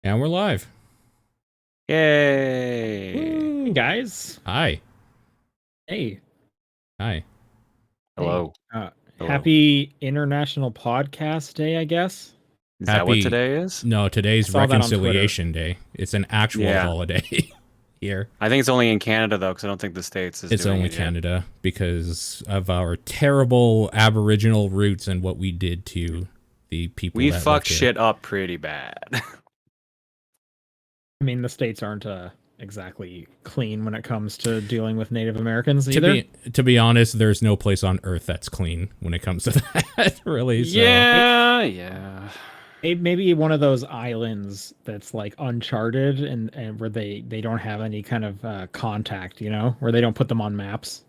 And we're live. Yay! Hey guys. Hi. Hey. Hi. Hey. Hello. Hello. Happy International Podcast Day, I guess. Is that what Happy. today is? No, I today's saw that on Twitter. Reconciliation Day. It's an actual Yeah. holiday here. I think it's only in Canada though, because I don't think the States is It's doing only it yet. Canada because of our terrible Aboriginal roots and what we did to the people We that fucked lived here. shit up pretty bad. I mean, the states aren't exactly clean when it comes to dealing with Native Americans To either. be honest, there's no place on Earth that's clean when it comes to that, really. So. Yeah. Maybe one of those islands that's like uncharted and where they don't have any kind of contact, where they don't put them on maps.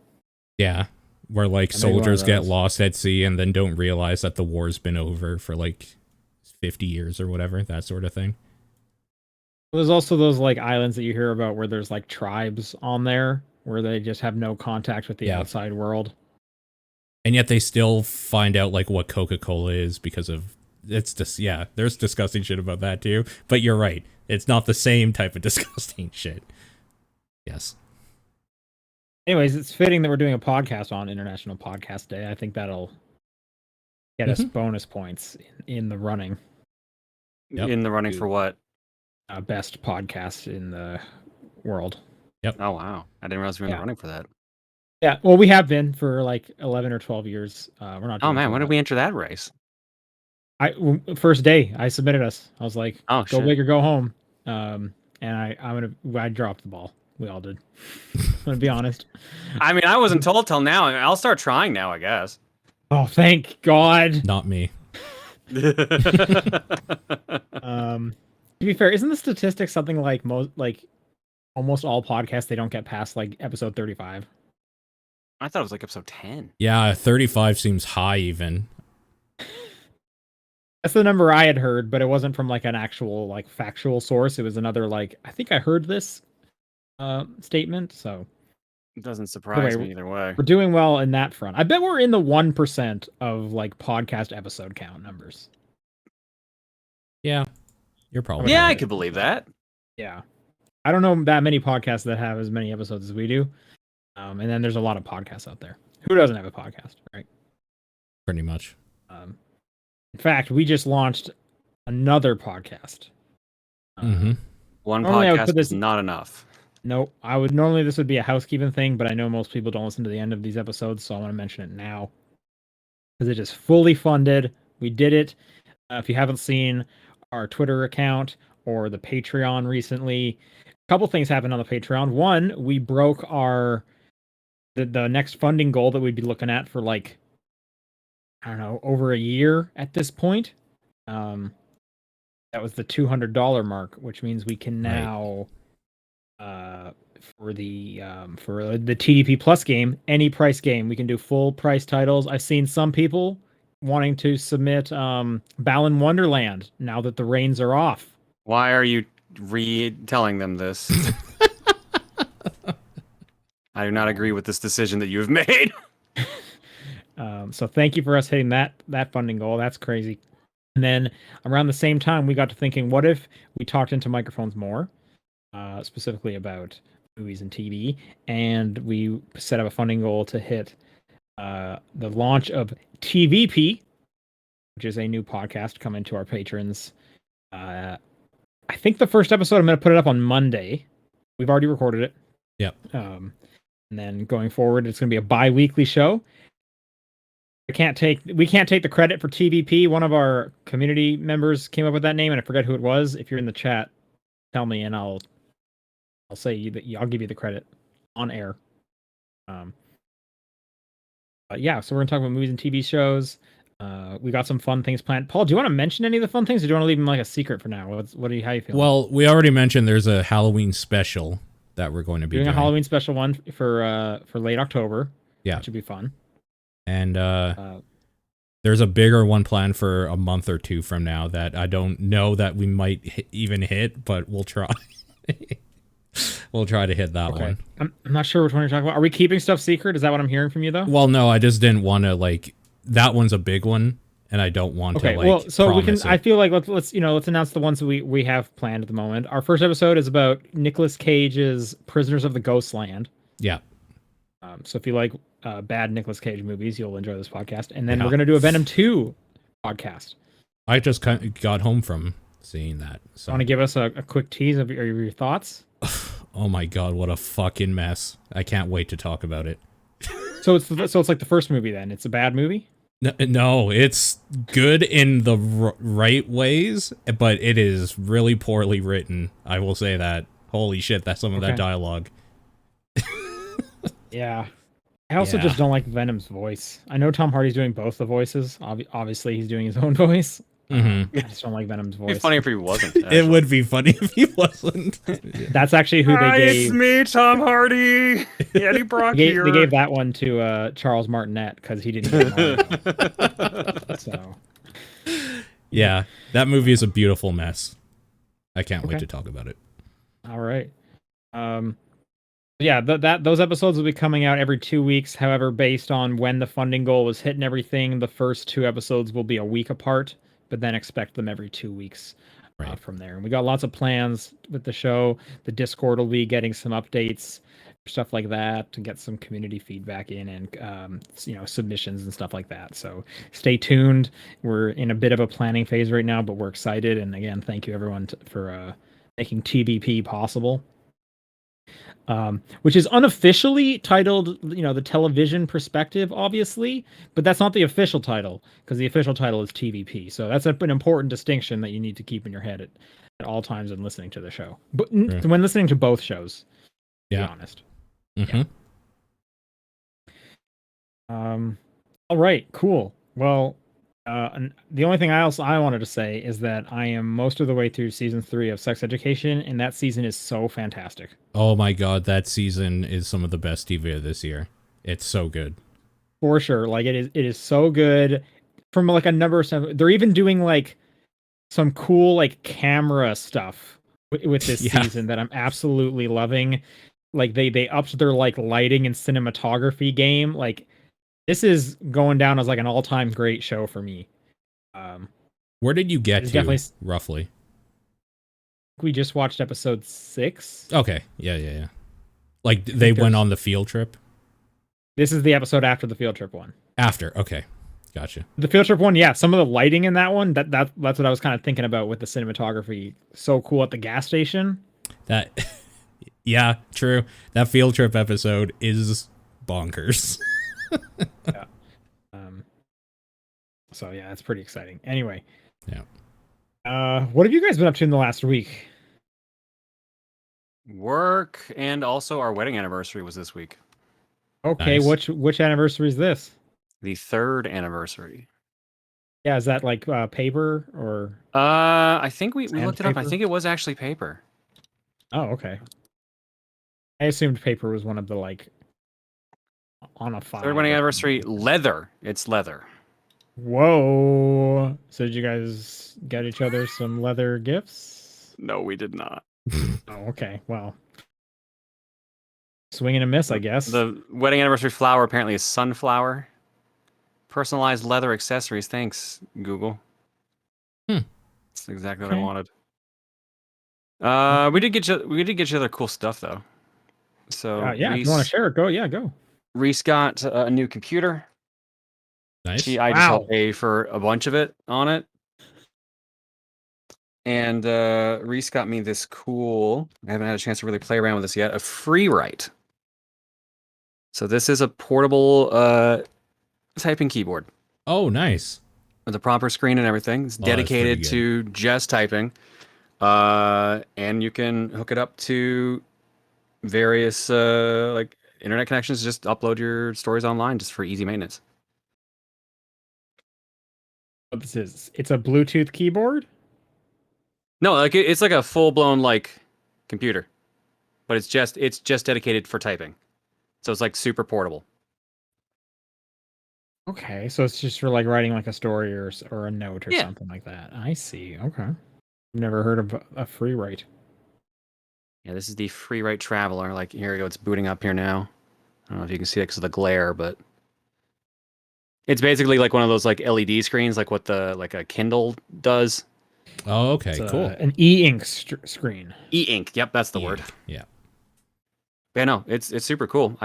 Yeah, where like Maybe one of soldiers get those. lost at sea and then don't realize that the war's been over for like 50 years or whatever, that sort of thing. There's also those like islands that you hear about where there's like tribes on there where they just have no contact with the Yeah. outside world. And yet they still find out like what Coca-Cola is because of it's just there's disgusting shit about that too. But you're right. It's not the same type of disgusting shit. Yes. Anyways, it's fitting that we're doing a podcast on International Podcast Day. I think that'll get us bonus points in the running. Yep. In the running for what? Best podcast in the world. Yep. Oh wow. I didn't realize we were in the running for that. Yeah, well, we have been for like 11 or 12 years. We're not. Oh man, when did we enter that race? First day I submitted us. I was like, Oh go shit. big or go home. And I dropped the ball. We all did. I'm gonna be honest. I mean, I wasn't told till now. I'll start trying now, I guess. Oh, thank God. Not me. To be fair, isn't the statistic something like almost all podcasts they don't get past like episode 35? I thought it was like episode 10. Yeah, 35 seems high even. That's the number I had heard, but it wasn't from like an actual like factual source. It was another like I think I heard this statement. So It doesn't surprise Anyway, me either way. we're doing well in that front. I bet we're in the 1% of like podcast episode count numbers. Yeah. You're probably Yeah, right. I could believe that. Yeah. I don't know that many podcasts that have as many episodes as we do. And then there's a lot of podcasts out there. Who doesn't have a podcast, right? Pretty much. In fact, we just launched another podcast. One Normally I would podcast put this- is not enough. Nope. This would be a housekeeping thing, but I know most people don't listen to the end of these episodes, so I want to mention it now. Because it is fully funded. We did it. If you haven't seen our Twitter account or the Patreon recently, a couple things happened on the Patreon. One, we broke the next funding goal that we'd be looking at for like, I don't know, over a year at this point. That was the $200 mark, which means we can now, for the TDP Plus game, any price game, we can do full price titles. I've seen some people wanting to submit Balan Wonderland now that the reins are off. Why are you retelling them this? I do not agree with this decision that you have made. So thank you for us hitting that funding goal. That's crazy. And then around the same time, we got to thinking, what if we talked into microphones more, specifically about movies and TV, and we set up a funding goal to hit the launch of TVP, which is a new podcast coming to our patrons. I think the first episode, I'm going to put it up on Monday. We've already recorded it. Yep. And then going forward, it's going to be a bi-weekly show. We can't take the credit for TVP. One of our community members came up with that name, and I forget who it was. If you're in the chat, tell me, and I'll say that I'll give you the credit on air. But yeah, so we're gonna talk about movies and TV shows. We got some fun things planned. Paul, do you want to mention any of the fun things, or do you want to leave them like a secret for now? How do you feel? Well, we already mentioned there's a Halloween special that we're going to be doing. A Halloween special one for late October. Yeah, that should be fun. And there's a bigger one planned for a month or two from now that I don't know that we might even hit, but we'll try. We'll try to hit that one. I'm not sure which one you're talking about. Are we keeping stuff secret? Is that what I'm hearing from you, though? Well, no, I just didn't want to, like, that one's a big one, and I don't want Okay, to like well, so we can. promise I it. feel like let's announce the ones that we have planned at the moment. Our first episode is about Nicolas Cage's Prisoners of the Ghostland. Yeah. So if you like bad Nicolas Cage movies, you'll enjoy this podcast. And then Yeah. we're gonna do a Venom 2 podcast. I just got home from seeing that. So Want to give us a quick tease of your thoughts? oh my god, what a fucking mess. I can't wait to talk about it. So it's like the first movie then. It's a bad movie? No, it's good in the right ways, but it is really poorly written. I will say that. Holy shit, that's some of that dialogue. Yeah. I also just don't like Venom's voice. I know Tom Hardy's doing both the voices. Obviously, he's doing his own voice. I just don't like Venom's voice. It'd be funny if he wasn't. It would be funny if he wasn't. That's actually who they gave. It's me, Tom Hardy. Eddie Brock They here. gave that one to Charles Martinet because he didn't get one. So Yeah, that movie is a beautiful mess. I can't wait to talk about it. all right. Yeah, those episodes will be coming out every 2 weeks. However, based on when the funding goal was hit and everything, the first 2 episodes will be a week apart, but then expect them every 2 weeks from there. And we got lots of plans with the show. The Discord will be getting some updates, stuff like that, to get some community feedback in and submissions and stuff like that. So stay tuned. We're in a bit of a planning phase right now, but we're excited. And again, thank you everyone for making TBP possible. Which is unofficially titled, the television perspective, obviously, but that's not the official title because the official title is TVP. So that's an important distinction that you need to keep in your head at all times when listening to the show. But when listening to both shows, to be honest. Mm-hmm. Yeah. All right, cool. Well, and the only thing else I wanted to say is that I am most of the way through season 3 of Sex Education, and that season is so fantastic. Oh my god, that season is some of the best TV of this year. It's so good. For sure. Like it is so good from like a number of stuff. They're even doing like some cool like camera stuff with this season that I'm absolutely loving. Like they upped their like lighting and cinematography game. Like this is going down as like an all-time great show for me. Where did you get to, roughly? We just watched episode 6. Okay. Yeah. Like they went on the field trip? This is the episode after the field trip one. After, okay. Gotcha. The field trip one, yeah. Some of the lighting in that one, that's what I was kind of thinking about with the cinematography. So cool at the gas station. That, yeah, true. That field trip episode is bonkers. Yeah. So yeah, it's pretty exciting. Anyway. Yeah. What have you guys been up to in the last week? Work, and also our wedding anniversary was this week. Okay, Nice. which anniversary is this? The 3rd anniversary. Yeah, is that like paper or? I think we looked it up. I Sandpaper? think it was actually paper. Oh, okay. I assumed paper was one of the like on a file. 3rd wedding anniversary, leather. It's leather. Whoa! So did you guys get each other some leather gifts? No, we did not. Oh, okay. Well, swing and a miss, I guess. The wedding anniversary flower apparently is sunflower. Personalized leather accessories. Thanks, Google. That's exactly what I wanted. We did get you other cool stuff though. So yeah, Reese, if you want to share it, go. Yeah, go. Reese got a new computer. Nice. I just helped pay for a bunch of it on it. And Reese got me this cool, I haven't had a chance to really play around with this yet, a free write. So this is a portable typing keyboard. Oh, nice. With a proper screen and everything. It's dedicated to just typing. And you can hook it up to various like internet connections. Just upload your stories online just for easy maintenance. What this is? It's a Bluetooth keyboard? No, like it's like a full-blown like computer. But it's just dedicated for typing. So it's like super portable. Okay, so it's just for like writing like a story or a note or something like that. I see. Okay. Never heard of a free write. Yeah, this is the free write Traveler. Like, here we go. It's booting up here now. I don't know if you can see it because of the glare, but It's basically like one of those like LED screens, like what a Kindle does. Oh, okay, It's cool. an e-ink screen. E-ink. Yep, that's the word. Yeah. Yeah, no, it's super cool.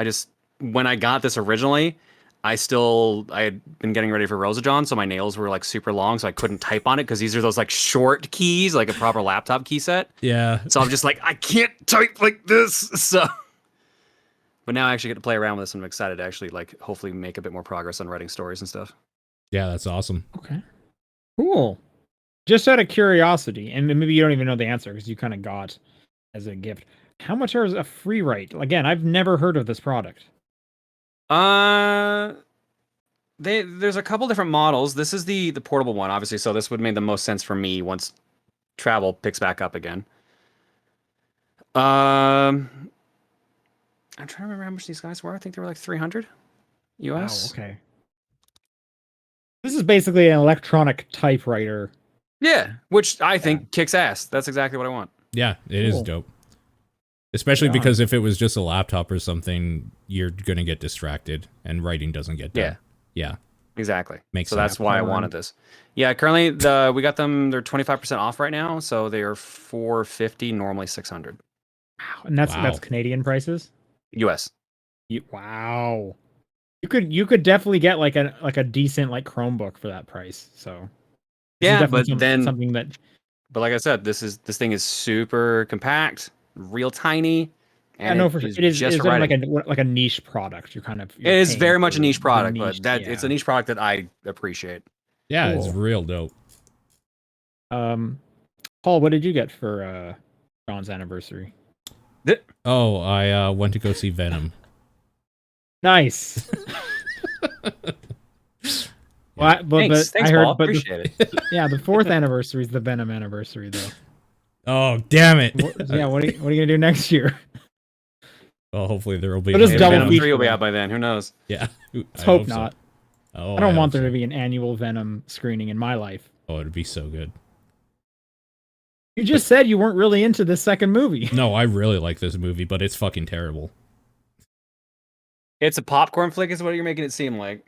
When I got this originally, I had been getting ready for Rosajon, so my nails were like super long, so I couldn't type on it because these are those like short keys, like a proper laptop key set. Yeah. So I'm just like, I can't type like this. So, but now I actually get to play around with this, and I'm excited to actually like hopefully make a bit more progress on writing stories and stuff. Yeah, that's awesome. Okay. Cool. Just out of curiosity, and maybe you don't even know the answer because you kind of got as a gift. How much is a free write? Again, I've never heard of this product. There's a couple different models. This is the portable one, obviously, so this would make the most sense for me once travel picks back up again. I'm trying to remember how much these guys were. I think they were like 300 US. Wow, okay. This is basically an electronic typewriter. Yeah, which I think kicks ass. That's exactly what I want. Yeah, it is dope. Especially because if it was just a laptop or something, you're going to get distracted and writing doesn't get done. Yeah. Exactly. Makes so sense. that's why I wanted this. Yeah, currently we got them, they're 25% off right now, so they are $450, normally $600. Wow. And that's Canadian prices? US. Wow. You could definitely get like a decent like Chromebook for that price. So yeah, but something that. But like I said, this thing is super compact, real tiny. And I know for sure. It is like a niche product. It is very much a niche product, but it's a niche product that I appreciate. Yeah, cool. It's real dope. Paul, what did you get for John's anniversary? Oh, I went to go see Venom. Nice. Well, thanks, I heard, Paul. Appreciate it. Yeah, the 4th anniversary is the Venom anniversary, though. Oh, damn it! What are you gonna do next year? Well, hopefully there will be. Venom 3 will be out by then. Who knows? Yeah. Let's hope not. So. Oh, I don't want there to be an annual Venom screening in my life. Oh, it'd be so good. You just said you weren't really into this second movie. No, I really like this movie, but it's fucking terrible. It's a popcorn flick, is what you're making it seem like.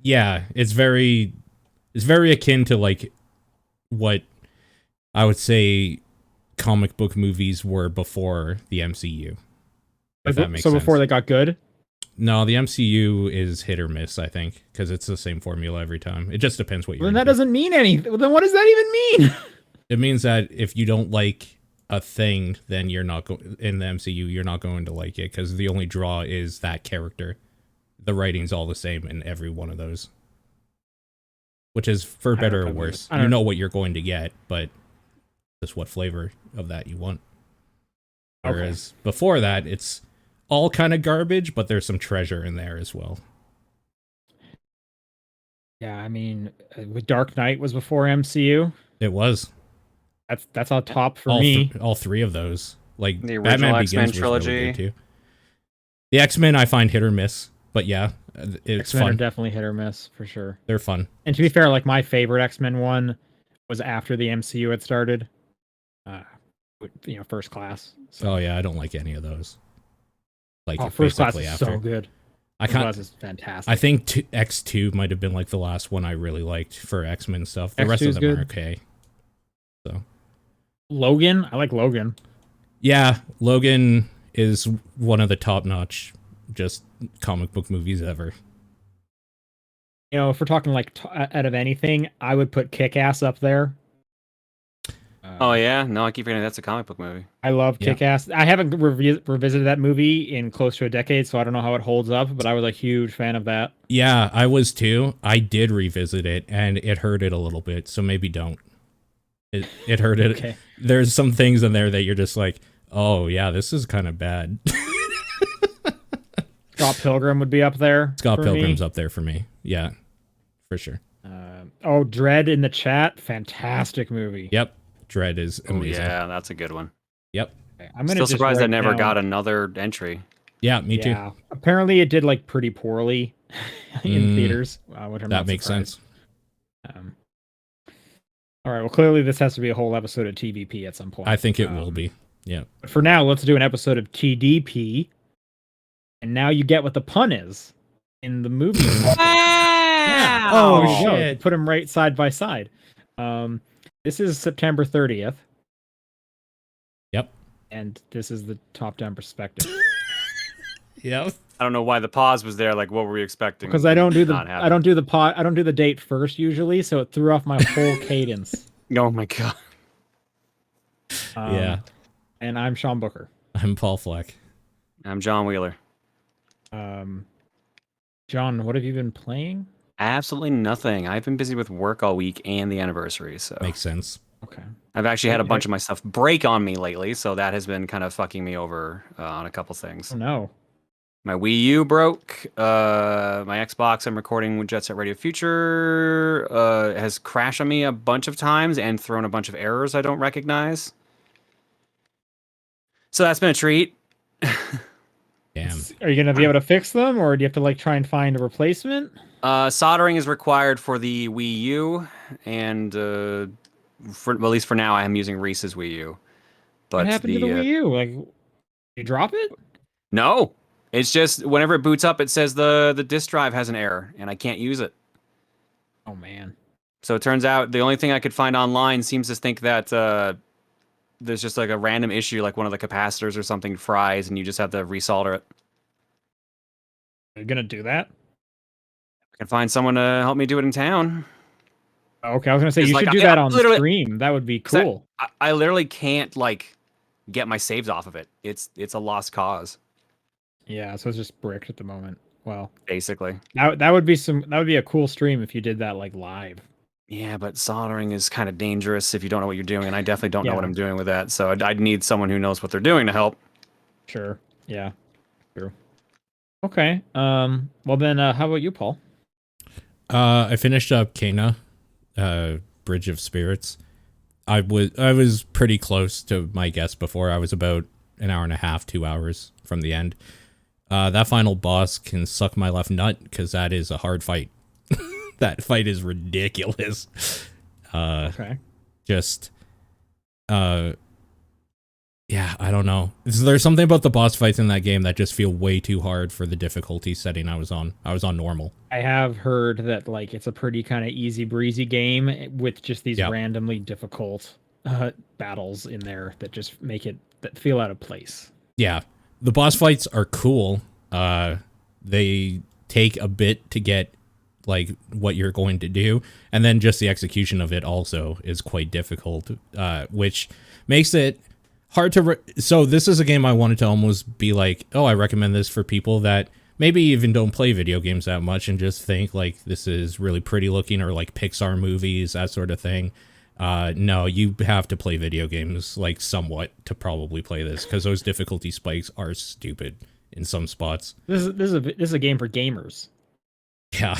Yeah, it's very akin to like what I would say comic book movies were before the MCU. If that makes sense. So before they got good? No, the MCU is hit or miss, I think, because it's the same formula every time. It just depends what you're into. Then that doesn't mean anything. Well, then what does that even mean? It means that if you don't like a thing, then you're not in the MCU, you're not going to like it, because the only draw is that character. The writing's all the same in every one of those. Which is for better or worse. You know what you're going to get, but just what flavor of that you want. Whereas before that, it's all kind of garbage, but there's some treasure in there as well. Yeah, I mean, Dark Knight was before MCU. It was. That's on top for me. All three of those. Like the original Batman X-Men Begins trilogy. Was really good too. The X-Men I find hit or miss, but yeah, it's X-Men fun. are definitely hit or miss for sure. They're fun. And to be fair, like my favorite X-Men one was after the MCU had started. First Class. So. Oh yeah, I don't like any of those. Like First Class is after. So good. First Class is fantastic. I think X2 might have been like the last one I really liked for X-Men stuff. The X2 rest of them good. are okay. So Logan, I like Logan. Yeah, Logan is one of the top-notch just comic book movies ever. If we're talking like out of anything, I would put Kick-Ass up there. Oh yeah, no, I keep forgetting that's a comic book movie. I love Kick-Ass. I haven't revisited that movie in close to a decade, so I don't know how it holds up, but I was a huge fan of that. Yeah, I was too. I did revisit it, and it hurt it a little bit, so maybe don't. It hurt it. Okay. There's some things in there that you're just like, oh yeah, this is kind of bad. Scott Pilgrim would be up there. Scott Pilgrim's up there for me. Yeah, for sure. Dread in the chat, fantastic movie. Yep. Dread is amazing. Yeah, that's a good one. Yep. Okay, I'm still surprised I never got another entry. Yeah, me too. Apparently it did like pretty poorly in theaters, which I'm that makes sense. All right, well clearly this has to be a whole episode of TVP at some point. I think it will be. Yeah. But for now, let's do an episode of TDP. And now you get what the pun is in the movie. Yeah. Oh, There you go. shit. Put them right side by side. This is September 30th. Yep. And this is the top-down perspective. Yep. I don't know why the pause was there. Like, what were we expecting? Because I don't do Not the happen. I don't do the date first usually, so it threw off my whole cadence. Oh my god. Yeah. And I'm Sean Booker. I'm Paul Fleck. I'm John Wheeler. John, what have you been playing? Absolutely nothing. I've been busy with work all week and the anniversary, so Makes sense. Okay. I've actually had a bunch of my stuff break on me lately, so that has been kind of fucking me over on a couple things. Oh no. My Wii U broke. My Xbox, I'm recording with Jet Set Radio Future, has crashed on me a bunch of times and thrown a bunch of errors I don't recognize. So that's been a treat. Damn. Are you gonna be able to fix them, or do you have to like try and find a replacement? Soldering is required for the Wii U, and at least for now, I am using Reese's Wii U. But What happened to the Wii U? Like, you drop it? No, it's just whenever it boots up, it says the disk drive has an error, and I can't use it. Oh man. So it turns out the only thing I could find online seems to think that there's just like a random issue, like one of the capacitors or something fries, and you just have to resolder it. Are you gonna do that? I can find someone to help me do it in town. Okay, I was gonna say It's you like, should do I that on literally- stream. That would be 'Cause cool. I literally can't like get my saves off of it. It's a lost cause, Yeah, so it's just bricked at the moment. Well, basically. that would be a cool stream if you did that like live. Yeah, but soldering is kind of dangerous if you don't know what you're doing, and I definitely don't know what Yeah. I'm doing with that. So I'd need someone who knows what they're doing to help. Sure. Yeah. True. Okay. Well then, how about you, Paul? I finished up Kena, Bridge of Spirits. I was pretty close to my guess before. I was about an hour and a half, 2 hours from the end. That final boss can suck my left nut because that is a hard fight. That fight is ridiculous. Okay. Just, yeah, I don't know. There's something about the boss fights in that game that just feel way too hard for the difficulty setting I was on. I was on normal. I have heard that like it's a pretty kind of easy breezy game with just these randomly difficult battles in there that just make it that feel out of place. Yeah, the boss fights are cool. They take a bit to get like what you're going to do, and then just the execution of it also is quite difficult, which makes it hard to so this is a game I wanted to almost be like, oh, I recommend this for people that maybe even don't play video games that much and just think like this is really pretty looking, or like Pixar movies, that sort of thing. No, you have to play video games like somewhat to probably play this, because those difficulty spikes are stupid in some spots. This is a game for gamers. Yeah.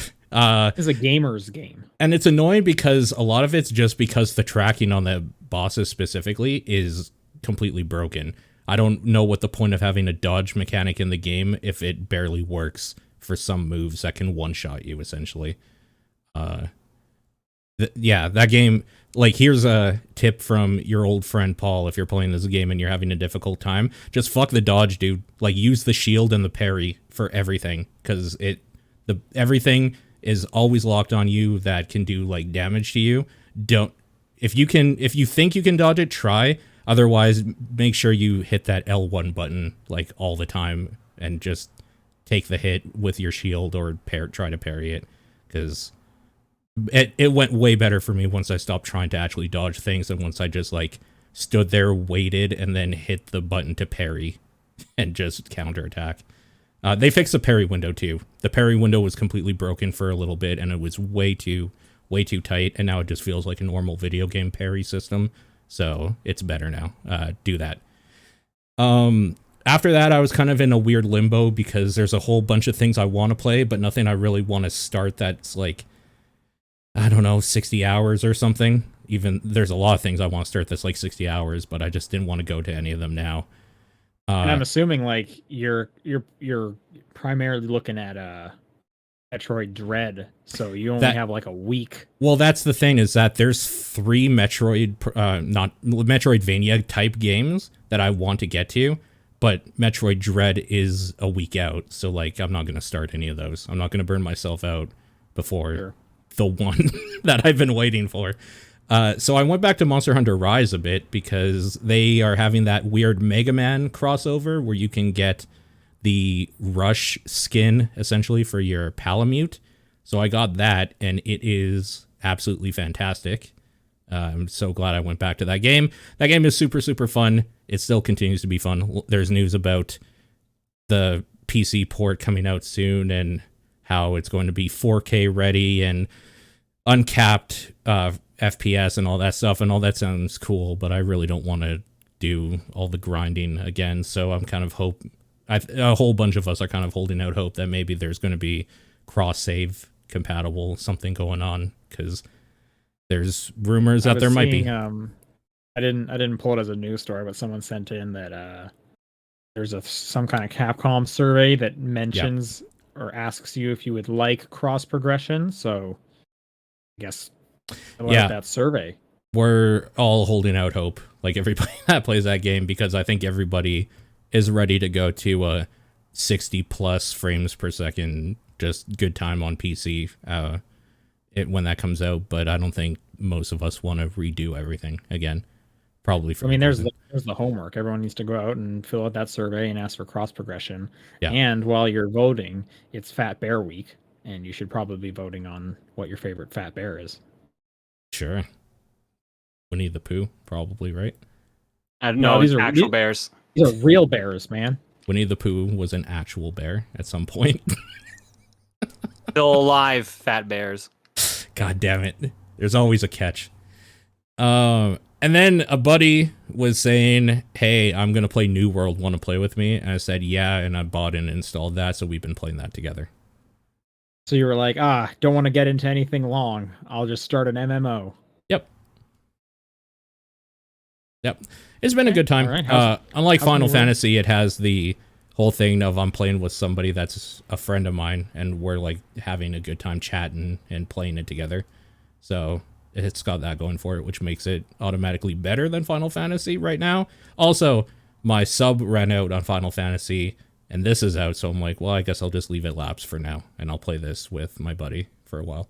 This is a gamer's game. And it's annoying because a lot of it's just because the tracking on the bosses specifically is completely broken. I don't know what the point of having a dodge mechanic in the game if it barely works for some moves that can one-shot you, essentially. Yeah, that game, like, here's a tip from your old friend Paul. If you're playing this game and you're having a difficult time, just fuck the dodge, dude. Like, use the shield and the parry for everything, because everything is always locked on you that can do like damage to you. If you think you can dodge it, try. Otherwise, make sure you hit that L1 button like all the time and just take the hit with your shield or try to parry it, because it went way better for me once I stopped trying to actually dodge things, and once I just like stood there, waited, and then hit the button to parry and just counterattack. They fixed the parry window too. The parry window was completely broken for a little bit, and it was way too tight, and now it just feels like a normal video game parry system. So it's better now. Do that. After that, I was kind of in a weird limbo because there's a whole bunch of things I want to play, but nothing I really want to start that's like, I don't know, 60 hours or something. Even there's a lot of things I want to start that's like 60 hours, but I just didn't want to go to any of them now. And I'm assuming like you're primarily looking at Metroid Dread, so you only have like a week. Well, that's the thing, is that there's 3 Metroidvania type games that I want to get to, but Metroid Dread is a week out, so like I'm not going to start any of those. I'm not going to burn myself out before the one that I've been waiting for. So I went back to Monster Hunter Rise a bit because they are having that weird Mega Man crossover where you can get the Rush skin essentially for your Palamute. So I got that, and it is absolutely fantastic. I'm so glad I went back to that game. That game is super, super fun. It still continues to be fun. There's news about the PC port coming out soon and how it's going to be 4K ready and uncapped FPS and all that stuff. And all that sounds cool, but I really don't want to do all the grinding again. So I'm kind of a whole bunch of us are kind of holding out hope that maybe there's going to be cross-save compatible something going on, because there's rumors that there might be. I didn't pull it as a news story, but someone sent in that there's some kind of Capcom survey that mentions or asks you if you would like cross progression. So I guess that survey. We're all holding out hope, like everybody that plays that game, because I think everybody is ready to go to a 60 plus frames per second, just good time on PC when that comes out. But I don't think most of us want to redo everything again. Probably for there's the homework. Everyone needs to go out and fill out that survey and ask for cross progression. Yeah. And while you're voting, it's Fat Bear Week, and you should probably be voting on what your favorite fat bear is. Sure. Winnie the Pooh, probably, right? I don't know. These are actual bears. These are real bears, man. Winnie the Pooh was an actual bear at some point. Still alive, fat bears. God damn it. There's always a catch. And then a buddy was saying, hey, I'm going to play New World. Want to play with me? And I said, yeah. And I bought and installed that. So we've been playing that together. So you were like, don't want to get into anything long. I'll just start an MMO. Yep. It's been a good time. Right. Unlike Final Fantasy, it has the whole thing of I'm playing with somebody that's a friend of mine, and we're like having a good time chatting and playing it together. So it's got that going for it, which makes it automatically better than Final Fantasy right now. Also, my sub ran out on Final Fantasy, and this is out, so I'm like, well, I guess I'll just leave it lapse for now, and I'll play this with my buddy for a while.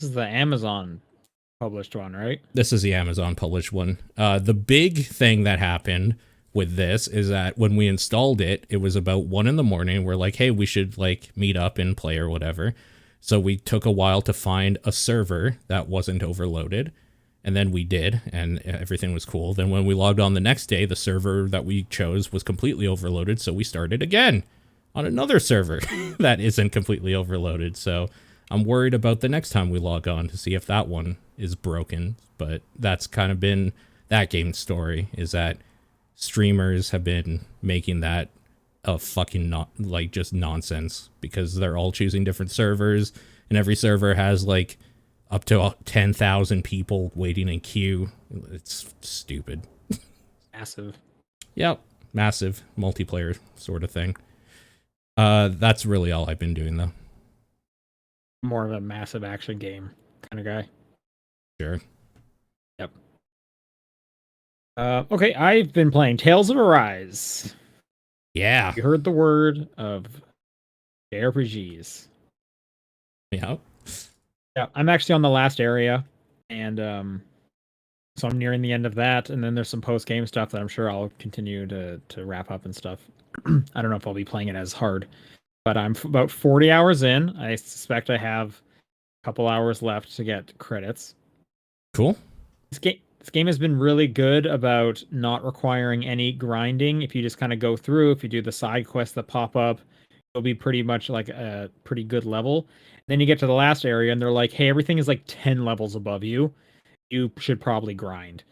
This is the Amazon published one, right? This is the Amazon published one. The big thing that happened with this is that when we installed it, it was about 1 a.m. We're like, hey, we should like meet up and play or whatever. So we took a while to find a server that wasn't overloaded, and then we did, and everything was cool. Then when we logged on the next day, the server that we chose was completely overloaded, so we started again on another server that isn't completely overloaded. So I'm worried about the next time we log on to see if that one is broken. But that's kind of been that game's story, is that streamers have been making that a fucking just nonsense, because they're all choosing different servers, and every server has like up to 10,000 people waiting in queue. It's stupid. Massive. Yep. Massive multiplayer sort of thing. That's really all I've been doing though. More of a massive action game kind of guy. Sure. Yep. Okay, I've been playing Tales of Arise. Yeah. You heard the word of JRPGs. Yeah. Yeah, I'm actually on the last area, and so I'm nearing the end of that, and then there's some post-game stuff that I'm sure I'll continue to wrap up and stuff. I don't know if I'll be playing it as hard, but I'm about 40 hours in. I suspect I have a couple hours left to get credits. Cool. This game has been really good about not requiring any grinding. If you just kind of go through, if you do the side quests that pop up, it'll be pretty much like a pretty good level. Then you get to the last area and they're like, hey, everything is like 10 levels above you. You should probably grind,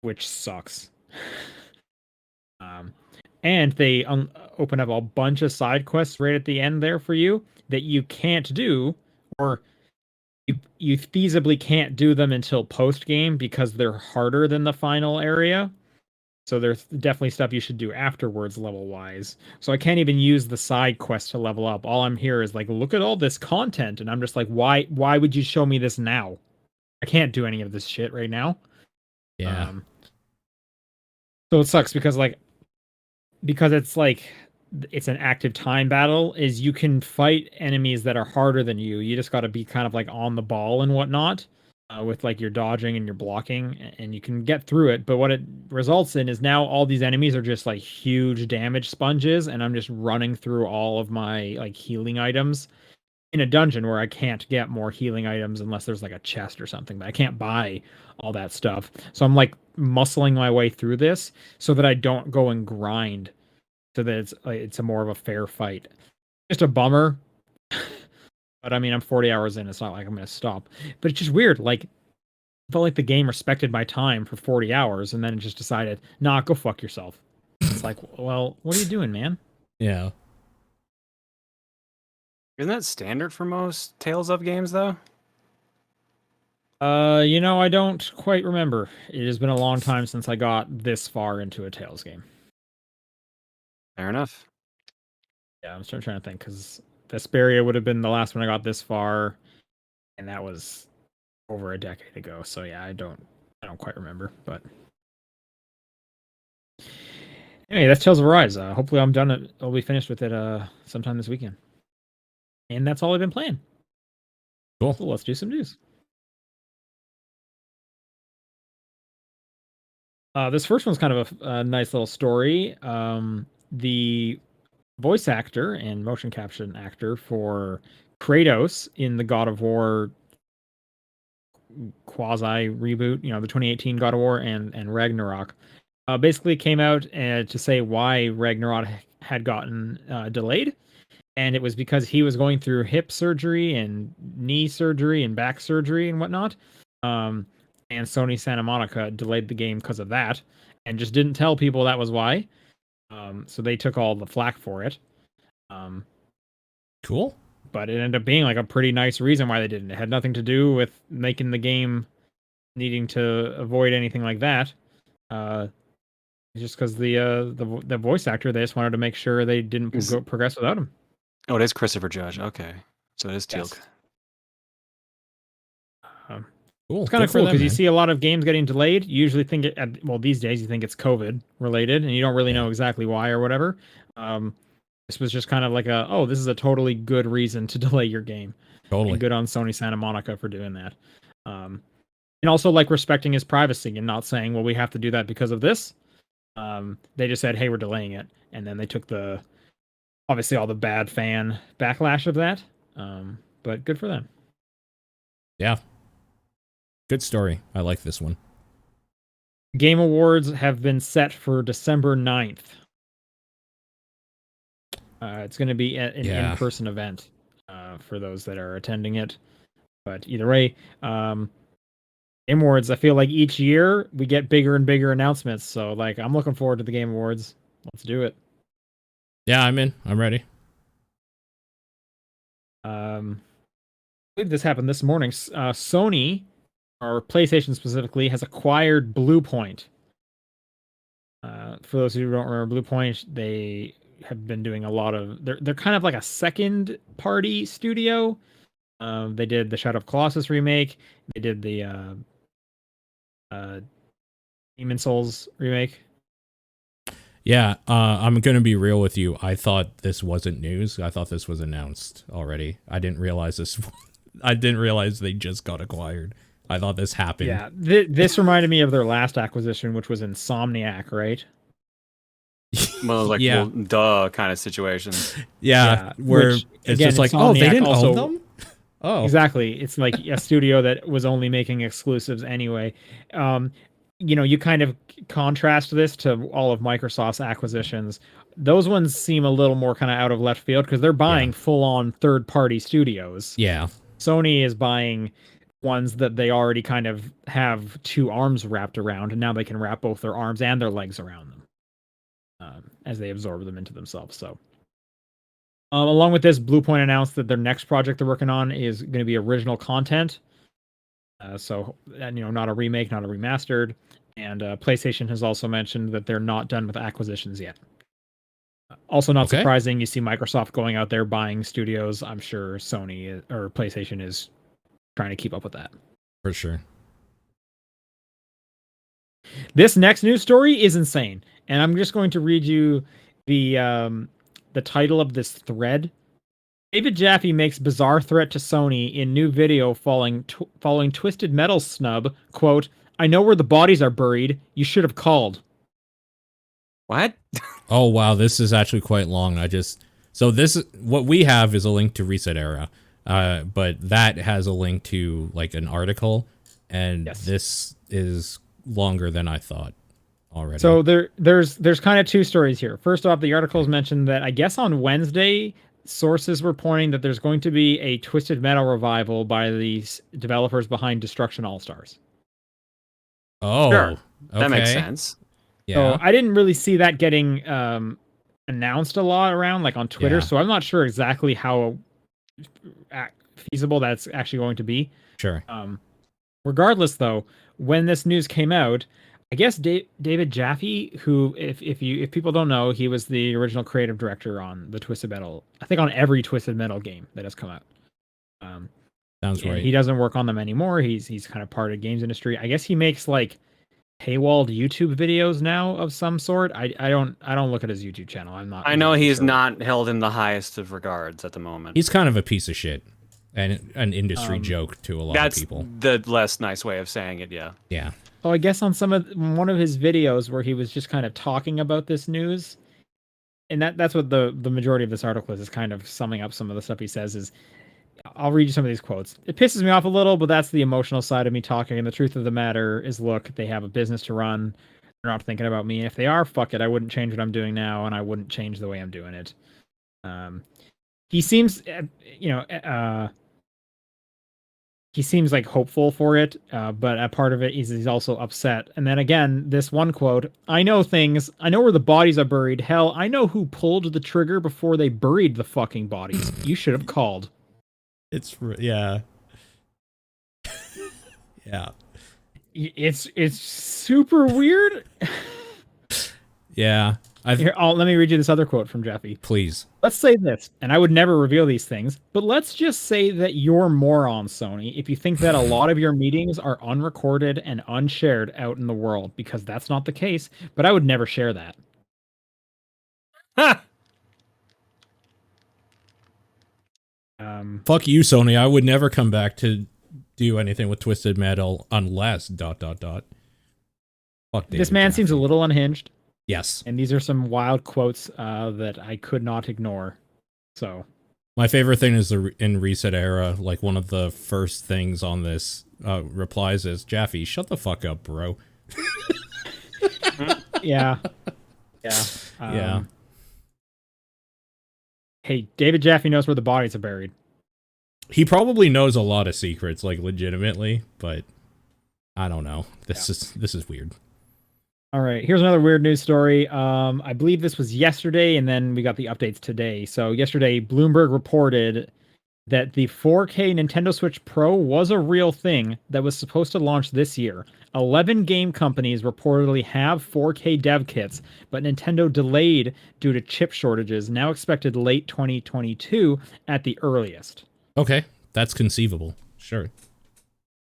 which sucks. And they open up a bunch of side quests right at the end there for you that you can't do, or you feasibly can't do them until post-game because they're harder than the final area. So there's definitely stuff you should do afterwards level-wise. So I can't even use the side quest to level up. All I'm here is like, look at all this content. And I'm just like, why would you show me this now? I can't do any of this shit right now. Yeah. So it sucks because it's like it's an active time battle, is you can fight enemies that are harder than you. You just got to be kind of like on the ball and whatnot, with like your dodging and your blocking, and you can get through it. But what it results in is now all these enemies are just like huge damage sponges, and I'm just running through all of my like healing items in a dungeon where I can't get more healing items unless there's like a chest or something, but I can't buy all that stuff. So I'm like muscling my way through this so that I don't go and grind, so that it's a more of a fair fight. Just a bummer. But I mean, I'm 40 hours in. It's not like I'm going to stop. But it's just weird. Like, I felt like the game respected my time for 40 hours and then it just decided, nah, go fuck yourself. It's like, well, what are you doing, man? Yeah. Isn't that standard for most Tales of games, though? I don't quite remember. It has been a long time since I got this far into a Tales game. Fair enough. Yeah, I'm still trying to think, because Vesperia would have been the last one I got this far, and that was over a decade ago. So yeah, I don't quite remember. But anyway, that's Tales of Arise. Hopefully, I'll be finished with it sometime this weekend. And that's all I've been playing. Cool. So let's do some news. This first one's kind of a nice little story. The voice actor and motion caption actor for Kratos in the God of War quasi reboot, the 2018 God of War and Ragnarok, basically came out to say why Ragnarok had gotten delayed. And it was because he was going through hip surgery and knee surgery and back surgery and whatnot. And Sony Santa Monica delayed the game because of that and just didn't tell people that was why. So they took all the flack for it. Cool. But it ended up being like a pretty nice reason why they didn't. It had nothing to do with making the game needing to avoid anything like that. Just because the voice actor, they just wanted to make sure they didn't progress without him. Oh, it is Christopher Judge. Okay. So it is Teal'c. Yes. Cool. It's kind of cool because you see a lot of games getting delayed. You usually think these days you think it's COVID related, and you don't really know exactly why or whatever. This was just kind of like this is a totally good reason to delay your game. Totally. And good on Sony Santa Monica for doing that. And also like respecting his privacy and not saying, well, we have to do that because of this. They just said, hey, we're delaying it. And then they took obviously all the bad fan backlash of that. But good for them. Yeah. Good story. I like this one. Game Awards have been set for December 9th. It's going to be an in-person event for those that are attending it. But either way, Game Awards, I feel like each year we get bigger and bigger announcements. So like, I'm looking forward to the Game Awards. Let's do it. Yeah, I'm in. I'm ready. I believe this happened this morning. Sony, or PlayStation specifically, has acquired Bluepoint. For those who don't remember Bluepoint, they have been doing a lot of... They're kind of like a second party studio. They did the Shadow of Colossus remake. They did the Demon Souls remake. Yeah, I'm going to be real with you. I thought this wasn't news. I thought this was announced already. I didn't realize this. I didn't realize they just got acquired. I thought this happened. Yeah, this reminded me of their last acquisition, which was Insomniac, right? Well, like, well, duh kind of situations. Yeah, where it's again, just like, Insomniac, they didn't own them? Oh. Exactly. It's like a studio that was only making exclusives anyway. You kind of contrast this to all of Microsoft's acquisitions. Those ones seem a little more kind of out of left field because they're buying full-on third-party studios. Yeah. Sony is buying ones that they already kind of have two arms wrapped around, and now they can wrap both their arms and their legs around them as they absorb them into themselves. So, along with this, Bluepoint announced that their next project they're working on is going to be original content. So, not a remake, not a remastered. And PlayStation has also mentioned that they're not done with acquisitions yet. Also, not surprising, you see Microsoft going out there buying studios. I'm sure Sony or PlayStation is trying to keep up with that. For sure. This next news story is insane. And I'm just going to read you the the title of this thread. David Jaffe makes bizarre threat to Sony in new video following Twisted Metal snub. Quote, I know where the bodies are buried. You should have called. What? Oh, wow. This is actually quite long. So what we have is a link to Reset Era. But that has a link to like an article, and Yes. This is longer than I thought already. So there's kind of two stories here. First off, the articles mentioned that I guess on Wednesday, sources were pointing that there's going to be a Twisted Metal revival by the developers behind Destruction All Stars. Oh, Sure. okay. That makes sense. Yeah. So I didn't really see that getting announced a lot around, like on Twitter. Yeah. So I'm not sure exactly how feasible that's actually going to be. Sure. Regardless, though, when this news came out, I guess David Jaffe, who, if people don't know, he was the original creative director on the Twisted Metal. I think on every Twisted Metal game that has come out. Sounds right. He doesn't work on them anymore. He's kind of part of games industry. I guess he makes like paywalled YouTube videos now of some sort. I don't look at his YouTube channel. I'm not. I know he's not held in the highest of regards at the moment. He's kind of a piece of shit and an industry joke to a lot of people. That's the less nice way of saying it. Yeah. Yeah. Oh, I guess on one of his videos where he was just kind of talking about this news, and that's what the majority of this article is kind of summing up some of the stuff he says. Is I'll read you some of these quotes. It pisses me off a little, but that's the emotional side of me talking. And the truth of the matter is, look, they have a business to run. They're not thinking about me. If they are, fuck it. I wouldn't change what I'm doing now, and I wouldn't change the way I'm doing it. He seems, he seems like hopeful for it, but a part of it is he's also upset. And then again, this one quote, I know things. I know where the bodies are buried. Hell, I know who pulled the trigger before they buried the fucking bodies. You should have called. Yeah. Yeah. It's super weird. Yeah. Here, let me read you this other quote from Jaffe. Please. Let's say this, and I would never reveal these things, but let's just say that you're morons, Sony, if you think that a lot of your meetings are unrecorded and unshared out in the world, because that's not the case, but I would never share that. Fuck you, Sony. I would never come back to do anything with Twisted Metal unless ... Fuck David This man Jaffe. seems a little unhinged. Yes. And these are some wild quotes that I could not ignore. So my favorite thing is in Reset Era, like one of the first things on this replies is, Jaffe, shut the fuck up, bro. Yeah. Yeah. Yeah. Hey, David Jaffe knows where the bodies are buried. He probably knows a lot of secrets, like legitimately, but I don't know. This is weird. All right, here's another weird news story. I believe this was yesterday, and then we got the updates today. So yesterday, Bloomberg reported that the 4K Nintendo Switch Pro was a real thing that was supposed to launch this year. 11 game companies reportedly have 4K dev kits, but Nintendo delayed due to chip shortages, now expected late 2022 at the earliest. Okay, that's conceivable. Sure.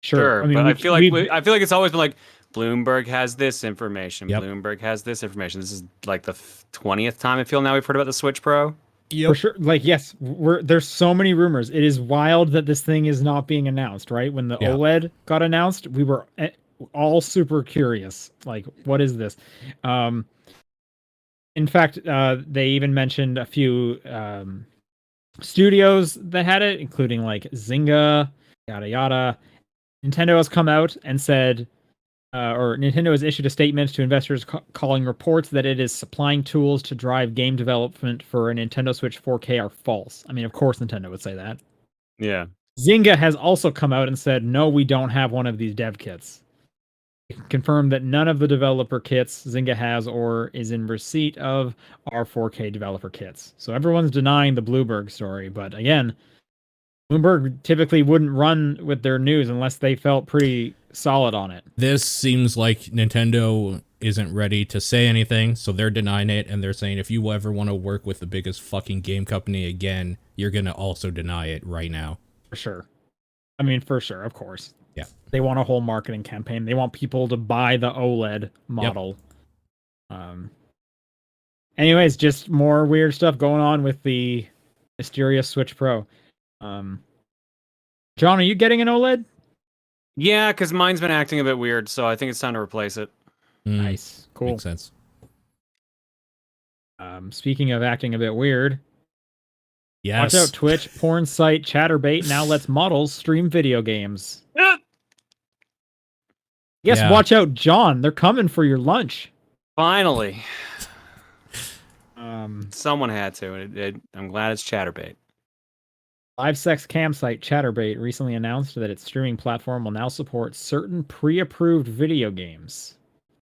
Sure, I mean, but I feel like it's always been like Bloomberg has this information. Yep. Bloomberg has this information. This is like the 20th time I feel now we've heard about the Switch Pro. Yep. For sure. Like, yes, there's so many rumors. It is wild that this thing is not being announced, right? When the OLED got announced, we were all super curious. Like, what is this? In fact, they even mentioned a few studios that had it, including like Zynga, yada yada. Nintendo has come out and said, or Nintendo has issued a statement to investors calling reports that it is supplying tools to drive game development for a Nintendo Switch 4K are false. I mean, of course Nintendo would say that. Yeah. Zynga has also come out and said, no, we don't have one of these dev kits. Confirmed that none of the developer kits Zynga has or is in receipt of are 4K developer kits. So everyone's denying the Bloomberg story, but again, Bloomberg typically wouldn't run with their news unless they felt pretty solid on it. This seems like Nintendo isn't ready to say anything, so they're denying it, and they're saying if you ever want to work with the biggest fucking game company again, you're going to also deny it right now. For sure. I mean, for sure, of course. Yeah. They want a whole marketing campaign. They want people to buy the OLED model. Yep. Anyways, just more weird stuff going on with the mysterious Switch Pro. John, are you getting an OLED? Yeah, because mine's been acting a bit weird, so I think it's time to replace it. Nice, cool. Makes sense. Speaking of acting a bit weird, Yes. watch out, Twitch porn site ChatterBait now lets models stream video games. Yes, Yeah. watch out, John. They're coming for your lunch. Finally. Someone had to. I'm glad it's ChatterBait. Live sex cam site ChatterBait recently announced that its streaming platform will now support certain pre-approved video games,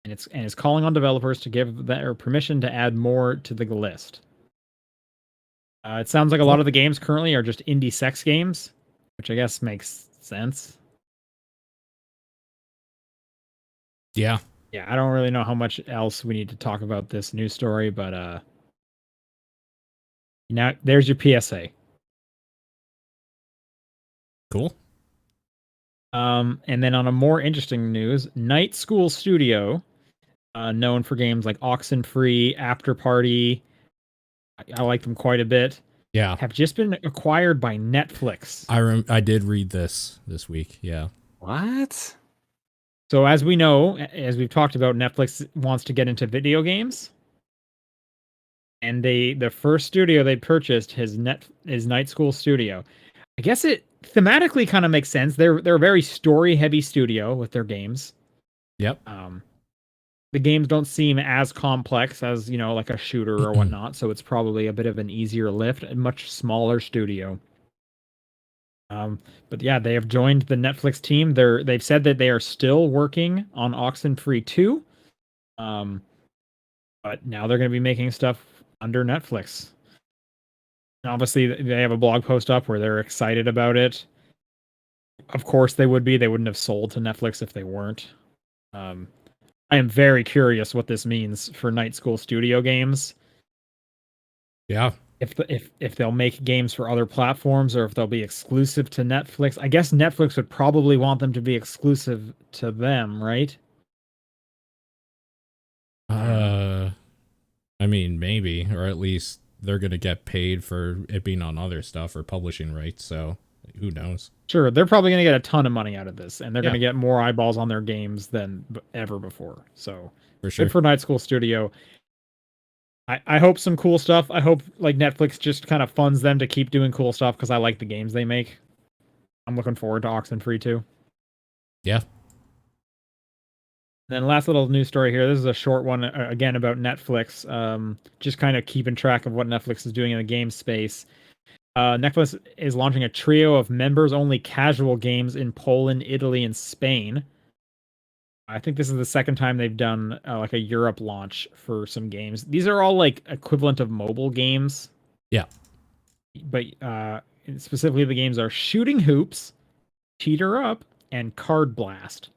and is calling on developers to give their permission to add more to the list. It sounds like a lot of the games currently are just indie sex games, which I guess makes sense. Yeah. Yeah, I don't really know how much else we need to talk about this news story, but now there's your PSA. Cool. And then on a more interesting news, Night School Studio, known for games like Oxenfree, After Party, I like them quite a bit. Yeah. Have just been acquired by Netflix. I did read this week. Yeah. What? So as we know, as we've talked about, Netflix wants to get into video games. And the first studio they purchased is Night School Studio. I guess it thematically kind of makes sense. They're a very story heavy studio with their games. Yep. The games don't seem as complex as, like a shooter or whatnot, so it's probably a bit of an easier lift, a much smaller studio. But yeah, they have joined the Netflix team. They've said that they are still working on Oxenfree 2. But now they're going to be making stuff under Netflix. Obviously, they have a blog post up where they're excited about it. Of course they would be. They wouldn't have sold to Netflix if they weren't. I am very curious what this means for Night School Studio games. Yeah. If they'll make games for other platforms or if they'll be exclusive to Netflix. I guess Netflix would probably want them to be exclusive to them, right? I mean, maybe, or at least they're going to get paid for it being on other stuff or publishing rights, so who knows? Sure, they're probably going to get a ton of money out of this, and they're going to get more eyeballs on their games than ever before. So, for sure. Good for Night School Studio. I hope some cool stuff. I hope like Netflix just kind of funds them to keep doing cool stuff because I like the games they make. I'm looking forward to Oxenfree 2. Yeah. Then last little news story here. This is a short one again about Netflix. Just kind of keeping track of what Netflix is doing in the game space. Netflix is launching a trio of members-only casual games in Poland, Italy, and Spain. I think this is the second time they've done like a Europe launch for some games. These are all like equivalent of mobile games. Yeah. But specifically the games are Shooting Hoops, Cheater Up, and Card Blast.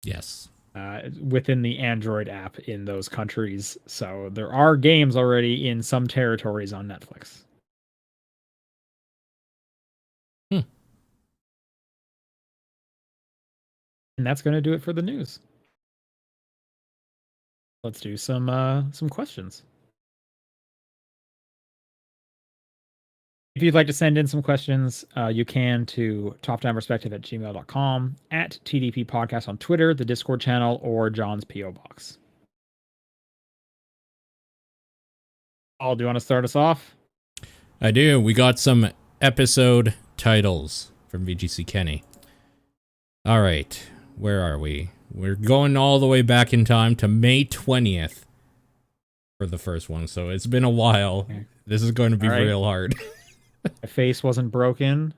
Yes. Within the Android app in those countries. So there are games already in some territories on Netflix. And that's going to do it for the news. Let's do some questions. If you'd like to send in some questions, you can to topdownperspective@gmail.com, at TDP Podcast on Twitter, the Discord channel, or John's P.O. Box. Paul, do you want to start us off? I do. We got some episode titles from VGC Kenny. All right. Where are we? We're going all the way back in time to May 20th for the first one. So it's been a while. Okay. This is going to be real hard. My face wasn't broken.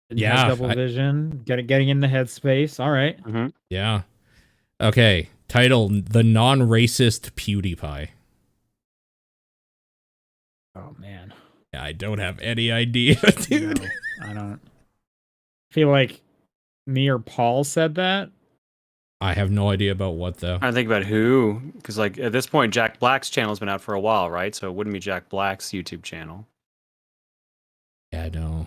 Didn't have double vision. Getting in the headspace. All right. Mm-hmm. Yeah. Okay. Title: The Non-Racist PewDiePie. Oh man. Yeah, I don't have any idea, dude. No, I don't. I feel like me or Paul said that. I have no idea about what though. I think about who, because like at this point, Jack Black's channel's been out for a while, right? So it wouldn't be Jack Black's YouTube channel. Yeah, I know.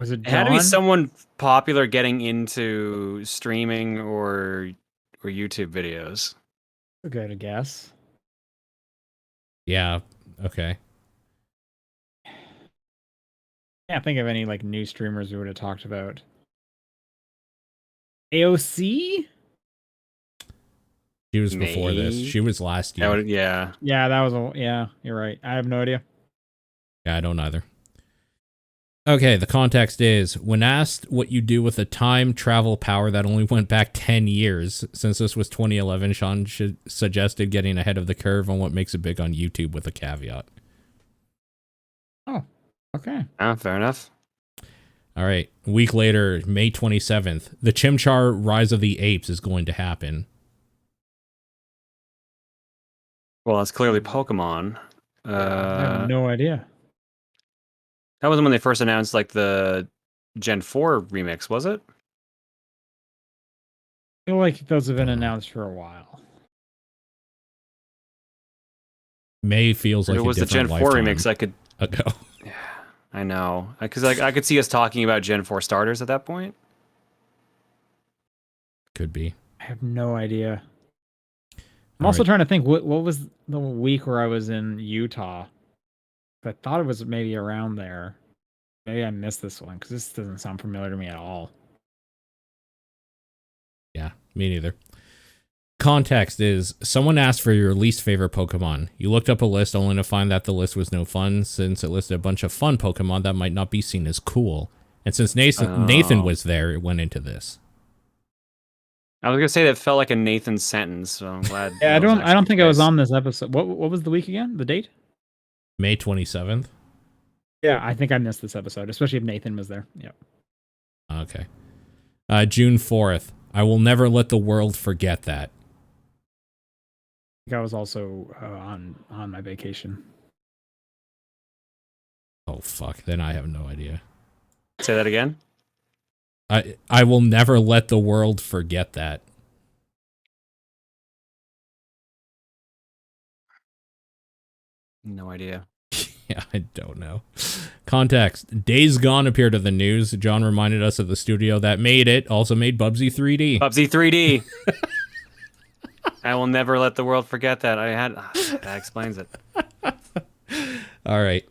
Was it John? It had to be someone popular getting into streaming or YouTube videos. Okay, to guess. Yeah. Okay. Can't think of any like new streamers we would have talked about. AOC? She was before this. May? She was last year. Yeah. Yeah, that was a yeah. You're right. I have no idea. Yeah, I don't either. Okay, the context is, when asked what you do with a time travel power that only went back 10 years, since this was 2011, Sean suggested getting ahead of the curve on what makes it big on YouTube with a caveat. Oh, okay. Fair enough. All right, a week later, May 27th, the Chimchar Rise of the Apes is going to happen. Well, it's clearly Pokemon. I have no idea. That was when they first announced like the Gen 4 remix, was it? I feel like those have been announced for a while. May feels like it was a the Gen different 4 lifetime remix. ago. Yeah, I know. Because I could see us talking about Gen 4 starters at that point. Could be. I have no idea. I'm All also right. trying to think what was the week where I was in Utah. I thought it was maybe around there. Maybe I missed this one because this doesn't sound familiar to me at all. Yeah, me neither. Context is, someone asked for your least favorite Pokemon. You looked up a list only to find that the list was no fun, since it listed a bunch of fun Pokemon that might not be seen as cool. And since Nathan was there, it went into this. I was gonna say that felt like a Nathan sentence, so I'm glad. Yeah, I don't think I was on this episode. What was the week again? The date? May 27th. Yeah, I think I missed this episode, especially if Nathan was there. Yep. Okay. June 4th. I will never let the world forget that. I think I was also on my vacation. Oh fuck, then I have no idea. Say that again. I will never let the world forget that. No idea. Yeah, I don't know. Context. Days Gone appeared in the news. John reminded us of the studio that made it, also made Bubsy 3D. Bubsy 3D. I will never let the world forget that. That explains it. All right.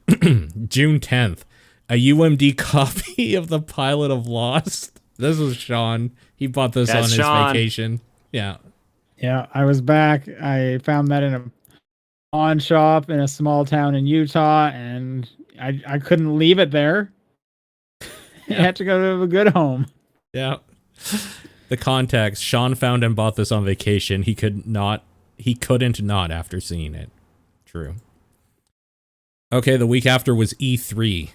June 10th. A UMD copy of the pilot of Lost. This was Sean. He bought this on his vacation. Yeah. Yeah, I was back. I found that in a pawn shop in a small town in Utah, and I couldn't leave it there. Yeah. I had to go to a good home. Yeah. The context. Sean found and bought this on vacation. He couldn't not after seeing it. True. Okay, the week after was E3.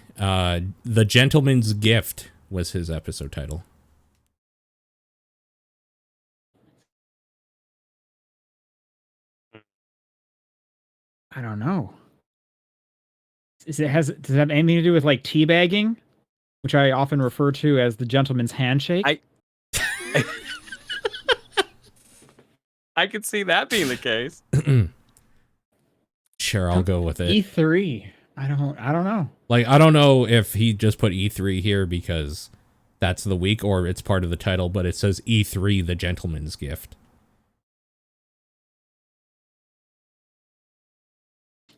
The Gentleman's Gift was his episode title. I don't know. Does it have anything to do with like teabagging, which I often refer to as the gentleman's handshake? I could see that being the case. Sure, I'll go with it. E3. I don't know. Like, I don't know if he just put E3 here because that's the week or it's part of the title, but it says E3, the Gentleman's Gift.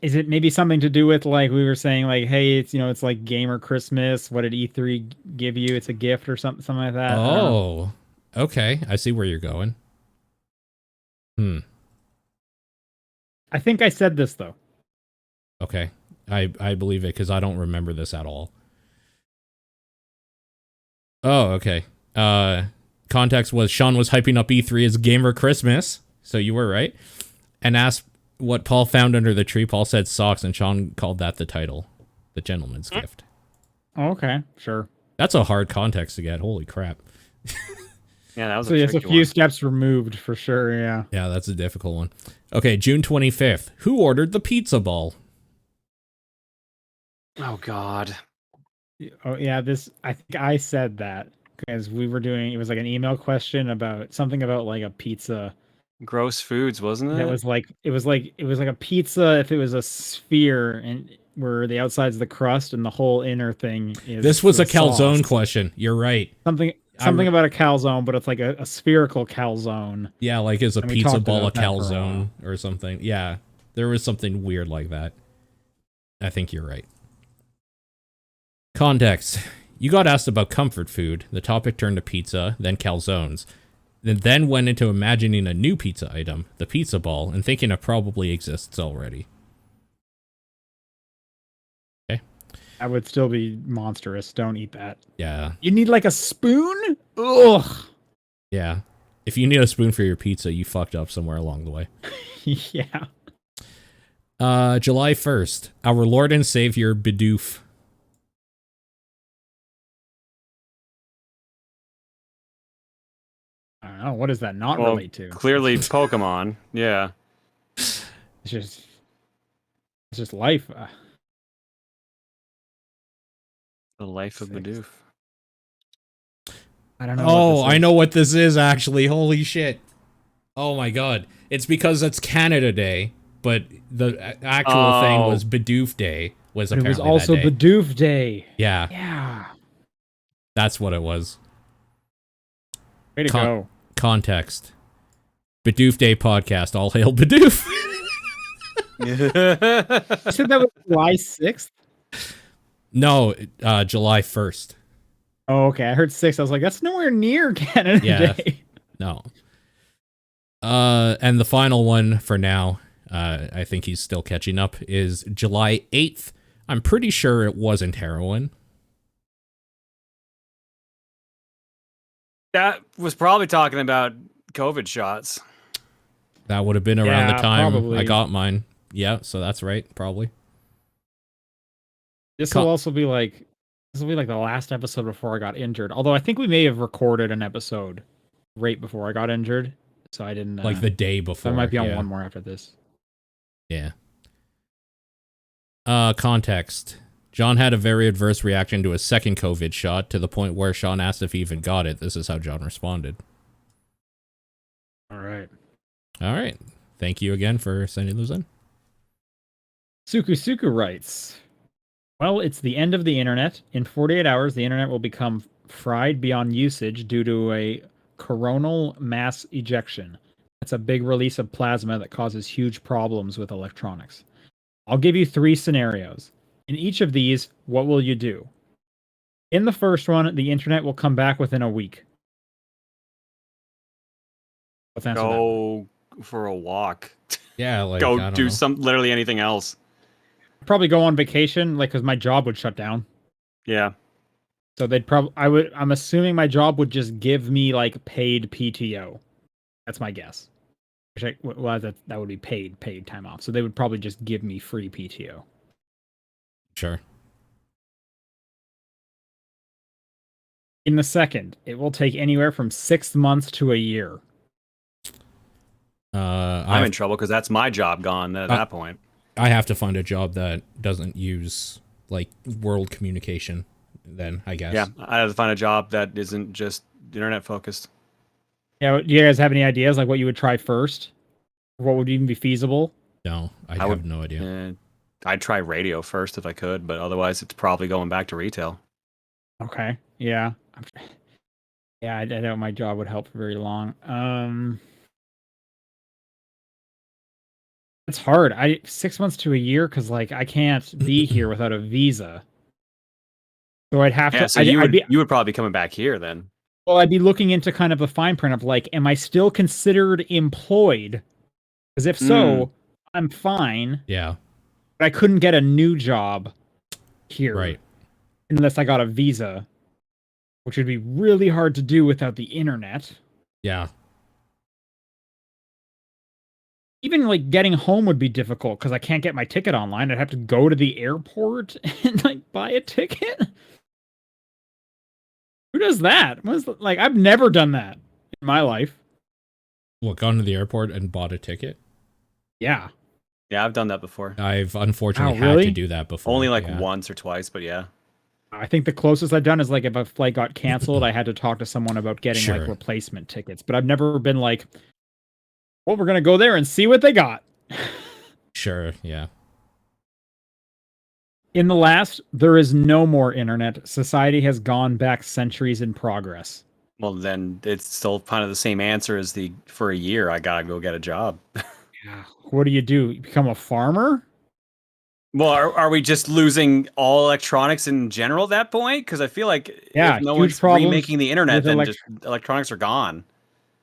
Is it maybe something to do with like we were saying, like, hey, it's it's like Gamer Christmas. What did E3 give you? It's a gift or something like that. Oh, okay. I see where you're going. I think I said this though. Okay. I believe it because I don't remember this at all. Oh, okay. Context was Sean was hyping up E3 as Gamer Christmas, so you were right, and asked what Paul found under the tree. Paul said socks, and Sean called that the title, The Gentleman's Gift. Oh, okay, sure. That's a hard context to get. Holy crap. Yeah, that was a few steps removed for sure. Yeah. Yeah, that's a difficult one. Okay, June 25th. Who ordered the pizza ball? Oh God. Oh yeah, I think I said that because we were doing. It was like an email question about something about like a pizza. Gross foods, wasn't it? It was like a pizza if it was a sphere and where the outside's the crust and the whole inner thing is. This was a sauce. calzone question. You're right. Something about a calzone, but it's like a spherical calzone. Yeah, like it's a And we pizza talked ball, a about that for a calzone or something. Yeah, there was something weird like that. I think you're right. Context. You got asked about comfort food. The topic turned to pizza, then calzones. Then went into imagining a new pizza item, the pizza ball, and thinking it probably exists already. Okay. That would still be monstrous. Don't eat that. Yeah. You need like a spoon? Ugh. Yeah. If you need a spoon for your pizza, you fucked up somewhere along the way. Yeah. July 1st. Our Lord and Savior, Bidoof. I don't know. What does that not relate to? Clearly Pokemon. Yeah. It's just life. The life of Bidoof. I don't know. Oh, I know what this is actually. Holy shit. Oh my god. It's because it's Canada Day, but the actual thing was Bidoof Day. Was But it was apparently also that day. Bidoof Day. Yeah. Yeah. That's what it was. Way to go. Context. Bidoof Day podcast. All hail Bidoof. You said that was July 6th? No, July 1st. Oh, okay. I heard 6th. I was like, that's nowhere near Canada Day. No. And the final one for now, I think he's still catching up, is July 8th. I'm pretty sure it wasn't heroin. That was probably talking about COVID shots. That would have been around the time probably. I got mine. Yeah, so that's right, probably. This will also be like the last episode before I got injured. Although I think we may have recorded an episode right before I got injured, so I didn't. Like the day before. I might be on one more after this. Yeah. Context. John had a very adverse reaction to a second COVID shot to the point where Sean asked if he even got it. This is how John responded. All right. All right. Thank you again for sending those in. Suku writes, well, it's the end of the internet. In 48 hours, the internet will become fried beyond usage due to a coronal mass ejection. That's a big release of plasma that causes huge problems with electronics. I'll give you 3 scenarios. In each of these, what will you do? In the first one, the internet will come back within a week. Let's answer Go for a walk. Yeah, like go do literally anything else. Probably go on vacation, like, because my job would shut down. Yeah. So they'd I'm assuming my job would just give me like paid PTO. That's my guess. Well, that would be paid time off. So they would probably just give me free PTO. Sure. In the second, it will take anywhere from 6 months to a year. I'm in trouble because that's my job gone at that point. I have to find a job that doesn't use like world communication then, I guess. Yeah, I have to find a job that isn't just internet focused. Yeah, do you guys have any ideas like what you would try first? What would even be feasible? No, I have no idea. I'd try radio first if I could, but otherwise it's probably going back to retail. Okay. Yeah. Yeah, I doubt my job would help for very long. It's hard. 6 months to a year because like I can't be here without a visa. So I'd have to. So you would probably be coming back here then. Well, I'd be looking into kind of the fine print of like, am I still considered employed? Because if so, I'm fine. Yeah. But I couldn't get a new job here, right? Unless I got a visa, which would be really hard to do without the internet. Yeah. Even like getting home would be difficult because I can't get my ticket online. I'd have to go to the airport and like buy a ticket. Who does that? Like I've never done that in my life. What, gone to the airport and bought a ticket? Yeah. Yeah, I've done that before. I've unfortunately had to do that before. Only like once or twice, but yeah. I think the closest I've done is like if a flight got canceled, I had to talk to someone about getting like replacement tickets. But I've never been like, well, we're going to go there and see what they got. Sure, yeah. In the last, there is no more internet. Society has gone back centuries in progress. Well, then it's still kind of the same answer as for a year, I gotta go get a job. Yeah. What do? You become a farmer? Well, are we just losing all electronics in general at that point? Because I feel like if Yeah, no huge one's problems remaking the internet, with then just electronics are gone.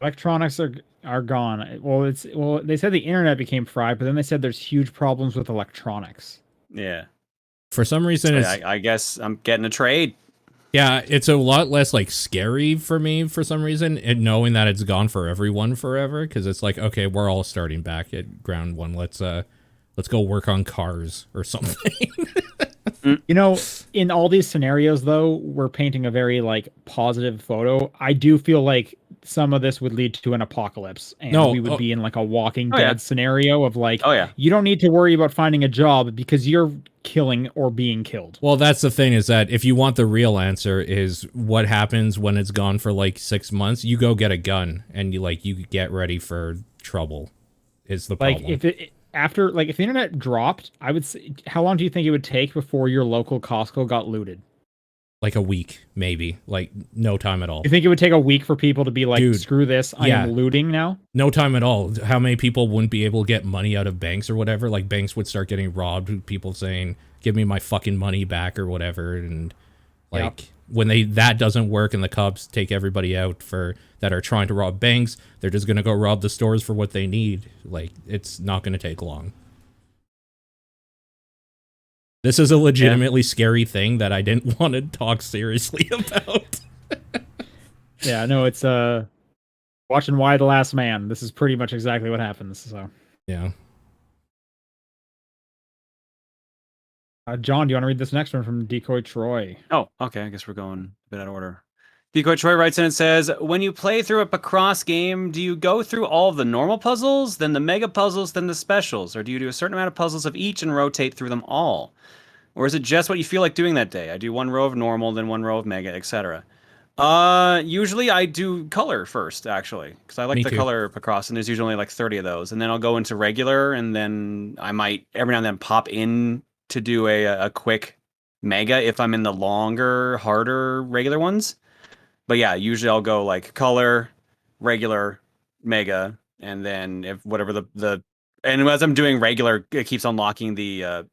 electronics are gone. Well, they said the internet became fried, but then they said there's huge problems with electronics. Yeah. For some reason, So it's I guess I'm getting a trade. yeah, it's a lot less like scary for me for some reason, and knowing that it's gone for everyone forever, because it's like, okay, we're all starting back at ground one. Let's go work on cars or something. You know, in all these scenarios, though, we're painting a very like positive photo. I do feel like some of this would lead to an apocalypse, and No, we would be in like a Walking Oh, yeah. Dead scenario of like, Oh, yeah. you don't need to worry about finding a job because you're killing or being killed. well, that's the thing is that if you want the real answer is what happens when it's gone for like 6 months, you go get a gun and you get ready for trouble. Is the Like problem? if the internet dropped, I would say, how long do you think it would take before your local Costco got looted? Like a week, maybe. Like no time at all. You think it would take a week for people to be like, Dude, screw this, I yeah. am looting now? No time at all. How many people wouldn't be able to get money out of banks or whatever? Like banks would start getting robbed. People saying, "Give me my fucking money back" or whatever. And like when that doesn't work and the cops take everybody out for that are trying to rob banks, they're just gonna go rob the stores for what they need. Like it's not gonna take long. This is a legitimately scary thing that I didn't want to talk seriously about. Yeah, no, it's watching Y the Last Man. This is pretty much exactly what happens. So, Yeah. John, do you want to read this next one from Decoy Troy? Oh, okay. I guess we're going a bit out of order. Decoy Troy writes in and says, when you play through a Picross game, do you go through all of the normal puzzles, then the mega puzzles, then the specials? Or do you do a certain amount of puzzles of each and rotate through them all? Or is it just what you feel like doing that day? I do one row of normal, then one row of mega, etc. Usually I do color first, actually, because I like Me the too. color Picross, and there's usually only like 30 of those. And then I'll go into regular, and then I might every now and then pop in to do a quick mega if I'm in the longer, harder regular ones. But yeah, usually I'll go like color, regular, mega, and then if whatever and as I'm doing regular, it keeps unlocking the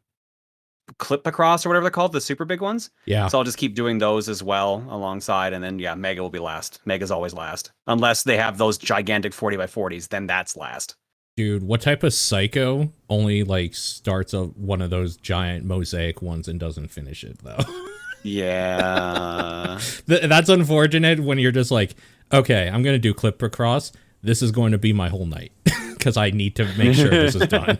clip across or whatever they're called, the super big ones. Yeah. So I'll just keep doing those as well alongside, and then yeah, Mega will be last. Mega's always last, unless they have those gigantic 40x40s. Then that's last. Dude, what type of psycho only like starts one of those giant mosaic ones and doesn't finish it though? Yeah. That's unfortunate when you're just like, okay, I'm gonna do clip across. This is going to be my whole night because I need to make sure this is done.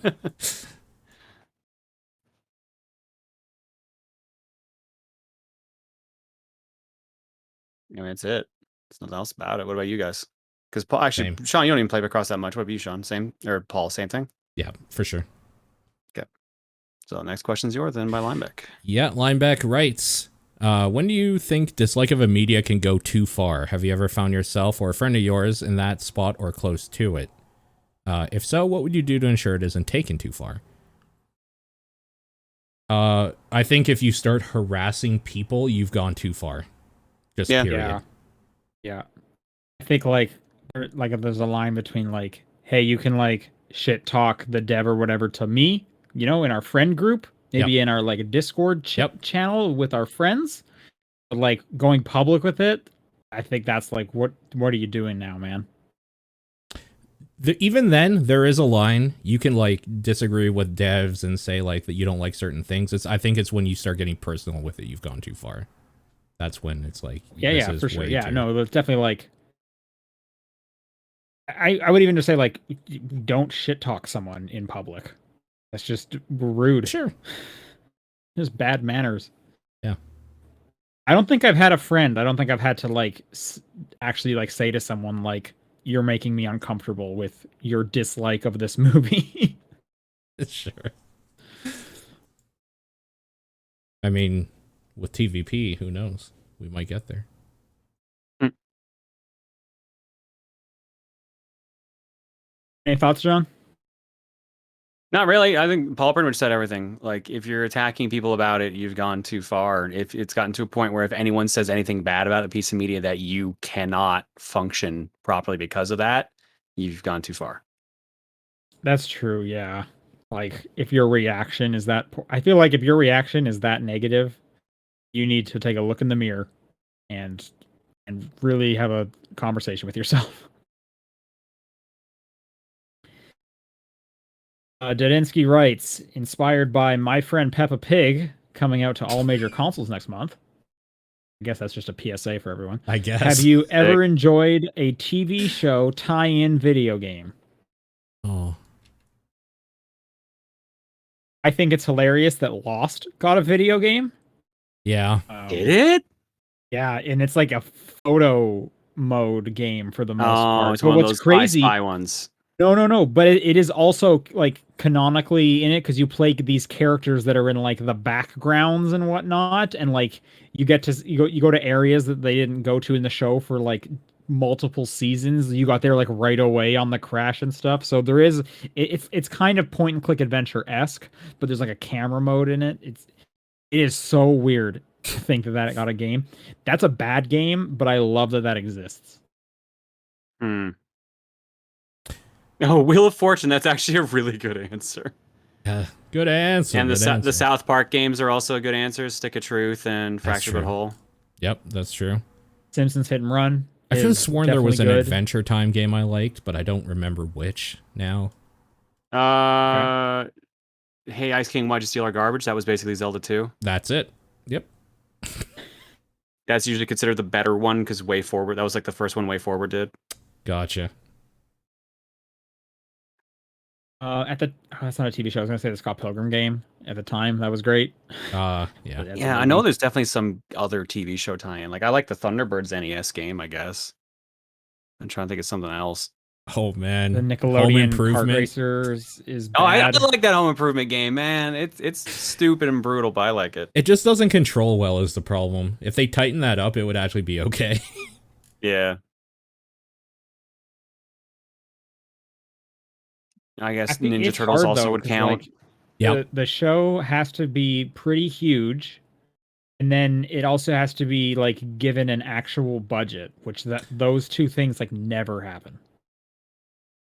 I mean, that's it. There's nothing else about it. What about you guys? Because Paul, actually, Same. Sean, you don't even play across that much. What about you, Sean? Same, or Paul? Same thing. Yeah, for sure. Okay. So next question's yours then by Lineback. Yeah, Lineback writes, when do you think dislike of a media can go too far? Have you ever found yourself or a friend of yours in that spot or close to it? If so, what would you do to ensure it isn't taken too far? I think if you start harassing people, you've gone too far. Just period. Yeah. I think like if there's a line between like, hey, you can like shit talk the dev or whatever to me, in our friend group, maybe in our like Discord channel with our friends, but like going public with it, I think that's like, what are you doing now, man? Even then, there is a line. You can like disagree with devs and say like that you don't like certain things. I think it's when you start getting personal with it, you've gone too far. That's when it's like, yeah, for sure. Yeah, no, it's definitely like, I would even just say like, don't shit talk someone in public. That's just rude. Sure. Just bad manners. Yeah. I don't think I've had a friend. I don't think I've had to like actually like say to someone like, you're making me uncomfortable with your dislike of this movie. Sure. I mean, with TVP, who knows? We might get there. Any thoughts, John? Not really. I think Paul pretty much said everything. Like, if you're attacking people about it, you've gone too far. If it's gotten to a point where if anyone says anything bad about a piece of media that you cannot function properly because of that, you've gone too far. That's true, yeah. Like, if your reaction is that, I feel like if your reaction is that negative, you need to take a look in the mirror and really have a conversation with yourself. Dadinsky writes, inspired by My Friend Peppa Pig coming out to all major consoles next month. I guess that's just a PSA for everyone. I guess. Have you ever enjoyed a TV show tie-in video game? Oh. I think it's hilarious that Lost got a video game. Yeah. Did it? Yeah, and it's like a photo mode game for the most part. It's But one of what's those crazy? spy ones. No. But it is also like canonically in it because you play these characters that are in like the backgrounds and whatnot, and like you get to you go to areas that they didn't go to in the show for like multiple seasons. You got there like right away on the crash and stuff. So there is it's kind of point and click adventure esque, but there's like a camera mode in it. It is so weird to think that it got a game. That's a bad game, but I love that exists. Oh, Wheel of Fortune. That's actually a really good answer. Good answer. And good the South Park games are also good answers. Stick of Truth and Fractured But Whole. Yep, that's true. Simpsons Hit and Run. I could have sworn there was an good Adventure Time game I liked, but I don't remember which now. Okay. Hey, Ice King, why'd you steal our garbage? That was basically Zelda 2. That's it. Yep. That's usually considered the better one because Way Forward. That was like the first one Way Forward did. Gotcha. That's not a TV show. I was gonna say the Scott Pilgrim game at the time. That was great. Yeah. Yeah, I know there's definitely some other TV show tie-in. Like I like the Thunderbirds NES game, I guess. I'm trying to think of something else. Oh man, the Nickelodeon Kart Racers is bad. I like that Home Improvement game, man. It's stupid and brutal, but I like it. It just doesn't control well is the problem. If they tighten that up, it would actually be okay. Yeah. I guess Ninja Turtles also would count. Like, yeah. The show has to be pretty huge, and then it also has to be like given an actual budget, which those two things like never happen.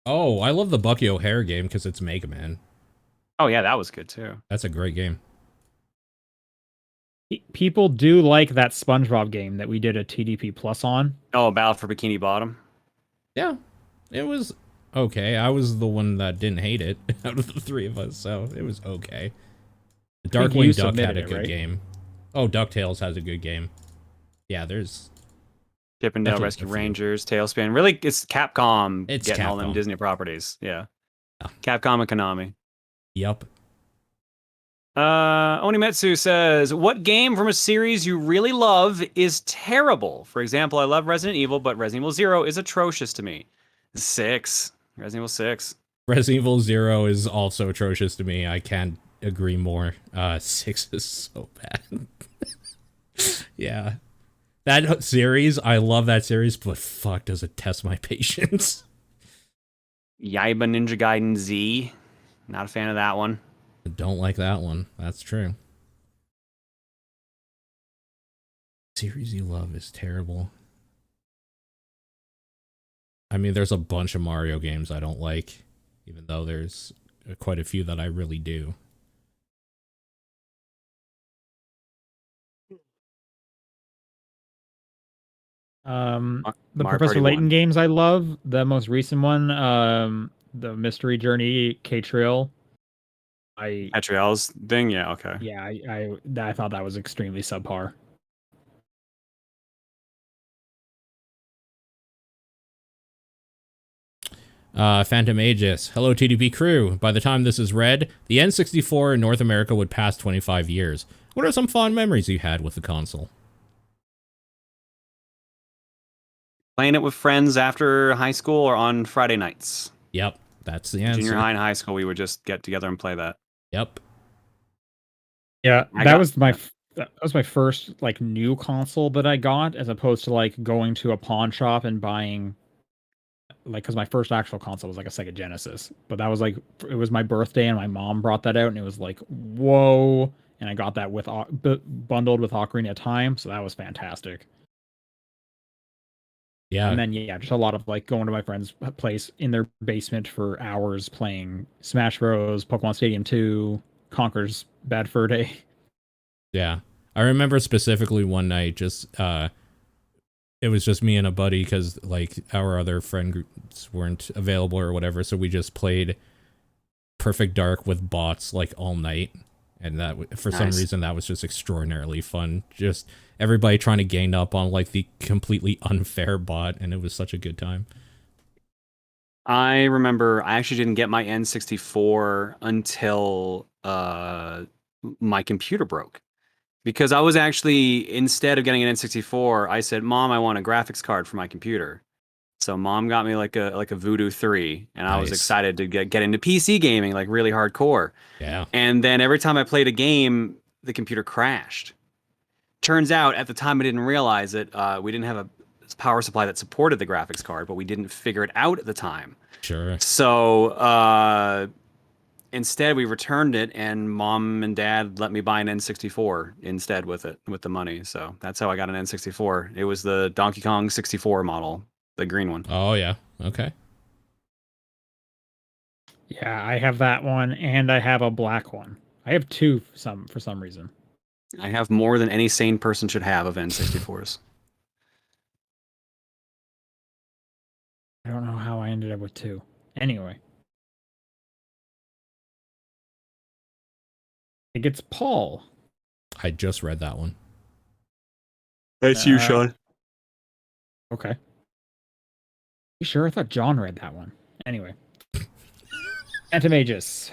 Oh, I love the Bucky O'Hare game because it's Mega Man. Oh yeah, that was good too. That's a great game. People do like that SpongeBob game that we did a TDP Plus on. Oh, Battle for Bikini Bottom. Yeah, it was okay. I was the one that didn't hate it out of the three of us, so it was okay. Darkwing Duck had a good game. Oh, DuckTales has a good game. Yeah, there's Chip and Dale Rescue Rangers, Tailspin. Really, it's Capcom getting all them Disney properties. Yeah. Capcom and Konami. Yep. Onimetsu says, what game from a series you really love is terrible? For example, I love Resident Evil, but Resident Evil 0 is atrocious to me. 6. Resident Evil 6. Resident Evil 0 is also atrocious to me. I can't agree more. 6 is so bad. Yeah. That series, I love that series, but fuck, does it test my patience. Yaiba Ninja Gaiden Z. Not a fan of that one. I don't like that one. That's true. Series you love is terrible. I mean, there's a bunch of Mario games I don't like, even though there's quite a few that I really do. The Professor Layton games I love. The most recent one, the Mystery Journey Catriel. Catriel's thing, yeah, okay. Yeah, I thought that was extremely subpar. Phantom Aegis. Hello, TDP crew. By the time this is read, the N64 in North America would pass 25 years. What are some fond memories you had with the console? Playing it with friends after high school or on Friday nights. Yep, that's the answer. Junior high and high school, we would just get together and play that. Yep. Yeah, that was my first like new console that I got, as opposed to like going to a pawn shop and buying like because my first actual console was like a Sega Genesis, but that was like it was my birthday and my mom brought that out and it was like whoa, and I got that with bundled with Ocarina of Time, so that was fantastic. Yeah. And then yeah, just a lot of like going to my friend's place in their basement for hours playing Smash Bros, Pokemon Stadium 2, Conker's Bad Fur Day. Yeah. I remember specifically one night just it was just me and a buddy because like our other friend groups weren't available or whatever, so we just played Perfect Dark with bots like all night, and that for some reason that was just extraordinarily fun. Just everybody trying to gang up on like the completely unfair bot, and it was such a good time. I remember I actually didn't get my N64 until my computer broke. Because I was actually, instead of getting an N64, I said, "Mom, I want a graphics card for my computer." So Mom got me like a Voodoo 3, and I was Nice. excited to get into PC gaming, like really hardcore. Yeah. And then every time I played a game, the computer crashed. Turns out, at the time, I didn't realize it. We didn't have a power supply that supported the graphics card, but we didn't figure it out at the time. Sure. So instead, we returned it, and Mom and Dad let me buy an N64 instead with the money. So that's how I got an N64. It was the Donkey Kong 64 model, the green one. Oh yeah. Okay. Yeah, I have that one, and I have a black one. I have two for some reason. I have more than any sane person should have of N64s. I don't know how I ended up with two. Anyway, I think it's Paul. I just read that one. That's you, Sean. Okay. You sure? I thought John read that one. Anyway. Antemagus.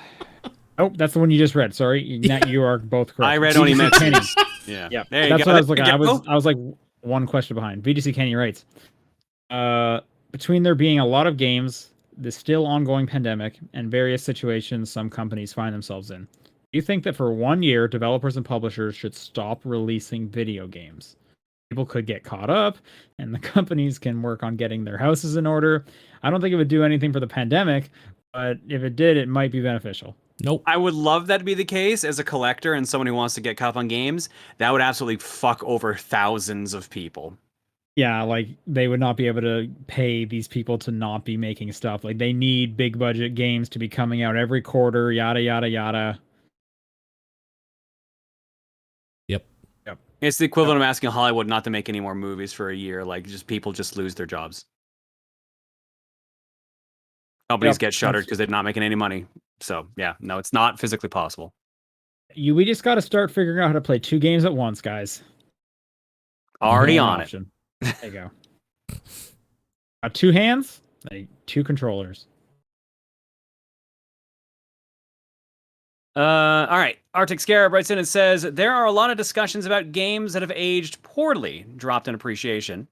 Oh, that's the one you just read. Sorry, you are both correct. I read only VGC Kenny. Yeah, yeah. That's what I was looking at. I was like one question behind. VGC Kenny writes, between there being a lot of games, the still ongoing pandemic, and various situations some companies find themselves in, do you think that for 1 year, developers and publishers should stop releasing video games? People could get caught up, and the companies can work on getting their houses in order. I don't think it would do anything for the pandemic, but if it did, it might be beneficial. Nope. I would love that to be the case as a collector and someone who wants to get caught up on games. That would absolutely fuck over thousands of people. Yeah, like they would not be able to pay these people to not be making stuff. Like they need big budget games to be coming out every quarter, yada yada yada. Yep. Yep. It's the equivalent of asking Hollywood not to make any more movies for a year. Like just people just lose their jobs. Companies get shuttered because they're not making any money. So yeah, no, it's not physically possible. We just got to start figuring out how to play two games at once, guys. Already on it. There you go. Two hands, like two controllers. All right. Arctic Scarab writes in and says, there are a lot of discussions about games that have aged poorly, dropped in appreciation.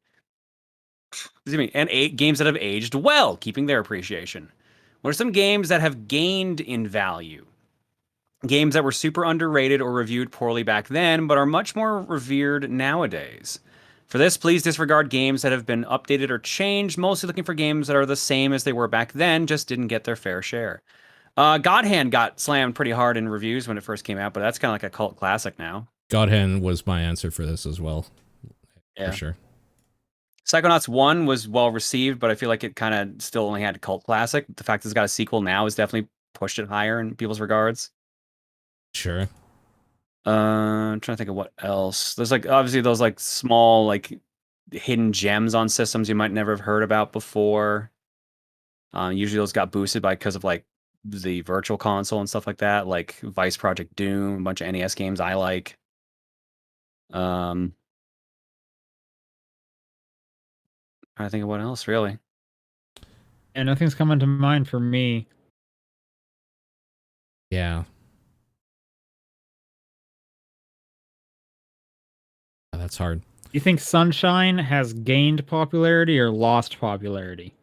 Excuse me, and games that have aged well, keeping their appreciation. What are some games that have gained in value? Games that were super underrated or reviewed poorly back then, but are much more revered nowadays. For this, please disregard games that have been updated or changed, mostly looking for games that are the same as they were back then, just didn't get their fair share. God Hand got slammed pretty hard in reviews when it first came out, but that's kind of like a cult classic now. God Hand was my answer for this as well. Yeah. For sure. Psychonauts 1 was well received, but I feel like it kind of still only had a cult classic. The fact that it's got a sequel now has definitely pushed it higher in people's regards. Sure. I'm trying to think of what else. There's like obviously those like small like hidden gems on systems you might never have heard about before. Usually those got boosted because of like the virtual console and stuff like that, like Vice Project Doom, a bunch of NES games I like. I think of what else really. And nothing's coming to mind for me. Yeah. That's hard. You think Sunshine has gained popularity or lost popularity?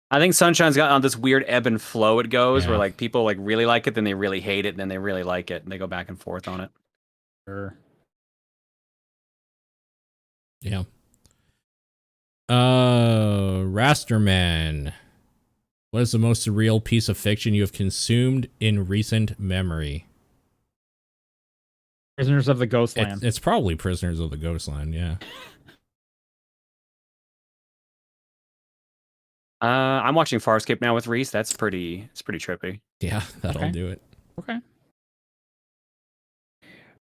I think Sunshine's got on this weird ebb and flow it goes where like people like really like it, then they really hate it, and then they really like it, and they go back and forth on it. Sure. Yeah. Rasterman. What is the most surreal piece of fiction you have consumed in recent memory? Prisoners of the Ghostland. It's probably Prisoners of the Ghostland, yeah. I'm watching Farscape now with Reese. It's pretty trippy. Yeah, that'll do it. Okay.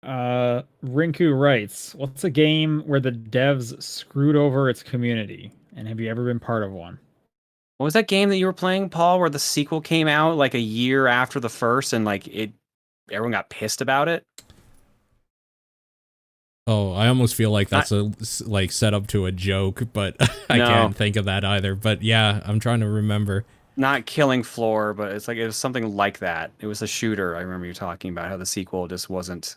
Rinku writes, what's a game where the devs screwed over its community? And have you ever been part of one? What was that game that you were playing, Paul, where the sequel came out like a year after the first and like everyone got pissed about it? Oh, I almost feel like that's a set up to a joke, but I can't think of that either. But yeah, I'm trying to remember. Not Killing Floor, but it was something like that. It was a shooter. I remember you talking about how the sequel just wasn't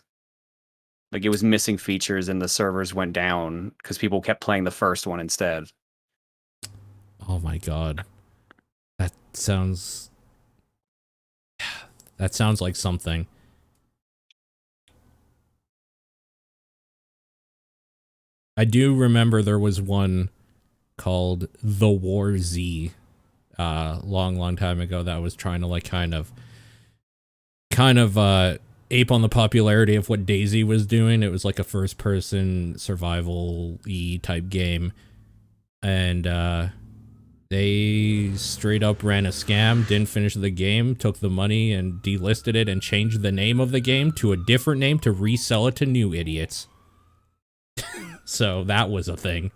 like it was missing features and the servers went down because people kept playing the first one instead. Oh my god. That sounds like something. I do remember there was one called The War Z long time ago that was trying to like kind of ape on the popularity of what DayZ was doing. It was like a first person survival-y type game. And they straight up ran a scam, didn't finish the game, took the money and delisted it and changed the name of the game to a different name to resell it to new idiots. So that was a thing.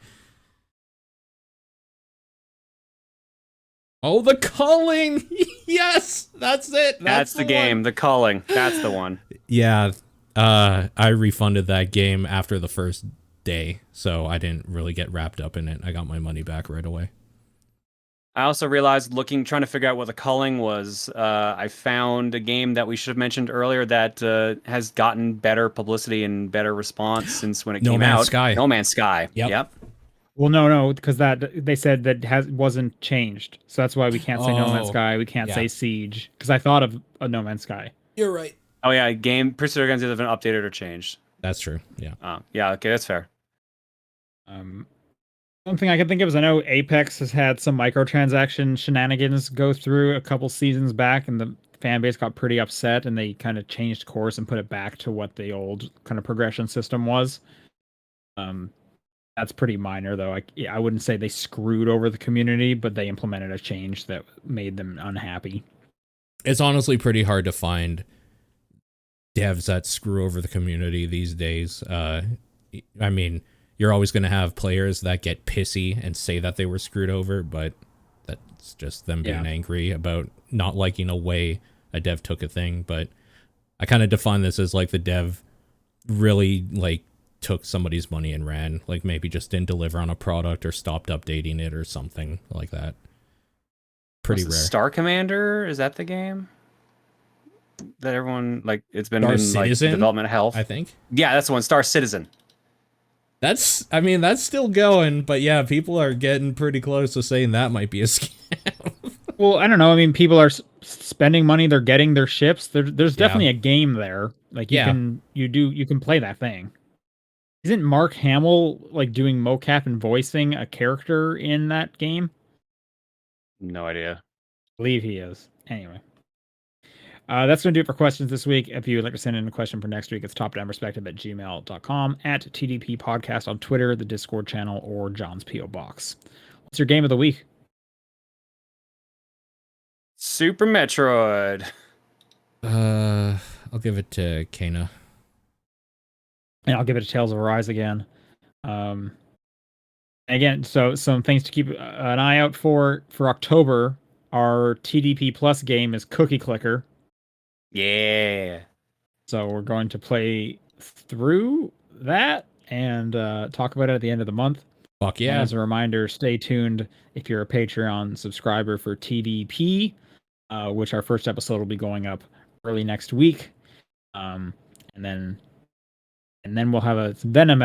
Oh, The Culling! Yes! That's it! That's the game. One. The Culling. That's the one. Yeah. I refunded that game after the first day, so I didn't really get wrapped up in it. I got my money back right away. I also realized trying to figure out what The Culling was, I found a game that we should have mentioned earlier that has gotten better publicity and better response since when it came out. No Man's Sky. No Man's Sky. Yep. Well, no, because they said that wasn't changed, so that's why we can't say No Man's Sky. We can't say Siege because I thought of a No Man's Sky. You're right. Oh yeah, game Pursuit Guns have been updated or changed. That's true. Yeah. Yeah. Okay, that's fair. One thing I can think of is I know Apex has had some microtransaction shenanigans go through a couple seasons back, and the fan base got pretty upset, and they kind of changed course and put it back to what the old kind of progression system was. That's pretty minor, though. I wouldn't say they screwed over the community, but they implemented a change that made them unhappy. It's honestly pretty hard to find devs that screw over the community these days. I mean, you're always going to have players that get pissy and say that they were screwed over, but that's just them being angry about not liking a way a dev took a thing. But I kind of define this as like the dev really like took somebody's money and ran, like maybe just didn't deliver on a product or stopped updating it or something like that. Pretty rare. Star Commander, is that the game that everyone like? It's been in like development health, I think. Yeah, that's the one. Star Citizen. That's still going, but yeah, people are getting pretty close to saying that might be a scam. Well, I don't know. I mean, people are spending money. They're getting their ships. There's definitely a game there. Like you can play that thing. Isn't Mark Hamill like doing mocap and voicing a character in that game? No idea. I believe he is. Anyway. That's going to do it for questions this week. If you would like to send in a question for next week, it's topdownperspective@gmail.com, at TDP Podcast on Twitter, the Discord channel, or John's P.O. Box. What's your game of the week? Super Metroid. I'll give it to Kana. And I'll give it to Tales of Arise again. Again, so some things to keep an eye out for October. Our TDP Plus game is Cookie Clicker. Yeah. So we're going to play through that and talk about it at the end of the month. Fuck yeah. And as a reminder, stay tuned if you're a Patreon subscriber for TDP, which our first episode will be going up early next week. And then we'll have a Venom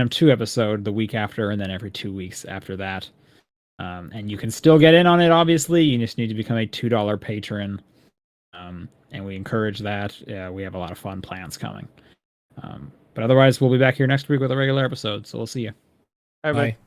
2 episode the week after, and then every 2 weeks after that. And you can still get in on it, obviously. You just need to become a $2 patron. And we encourage that. Yeah, we have a lot of fun plans coming. But otherwise, we'll be back here next week with a regular episode. So we'll see you. Bye.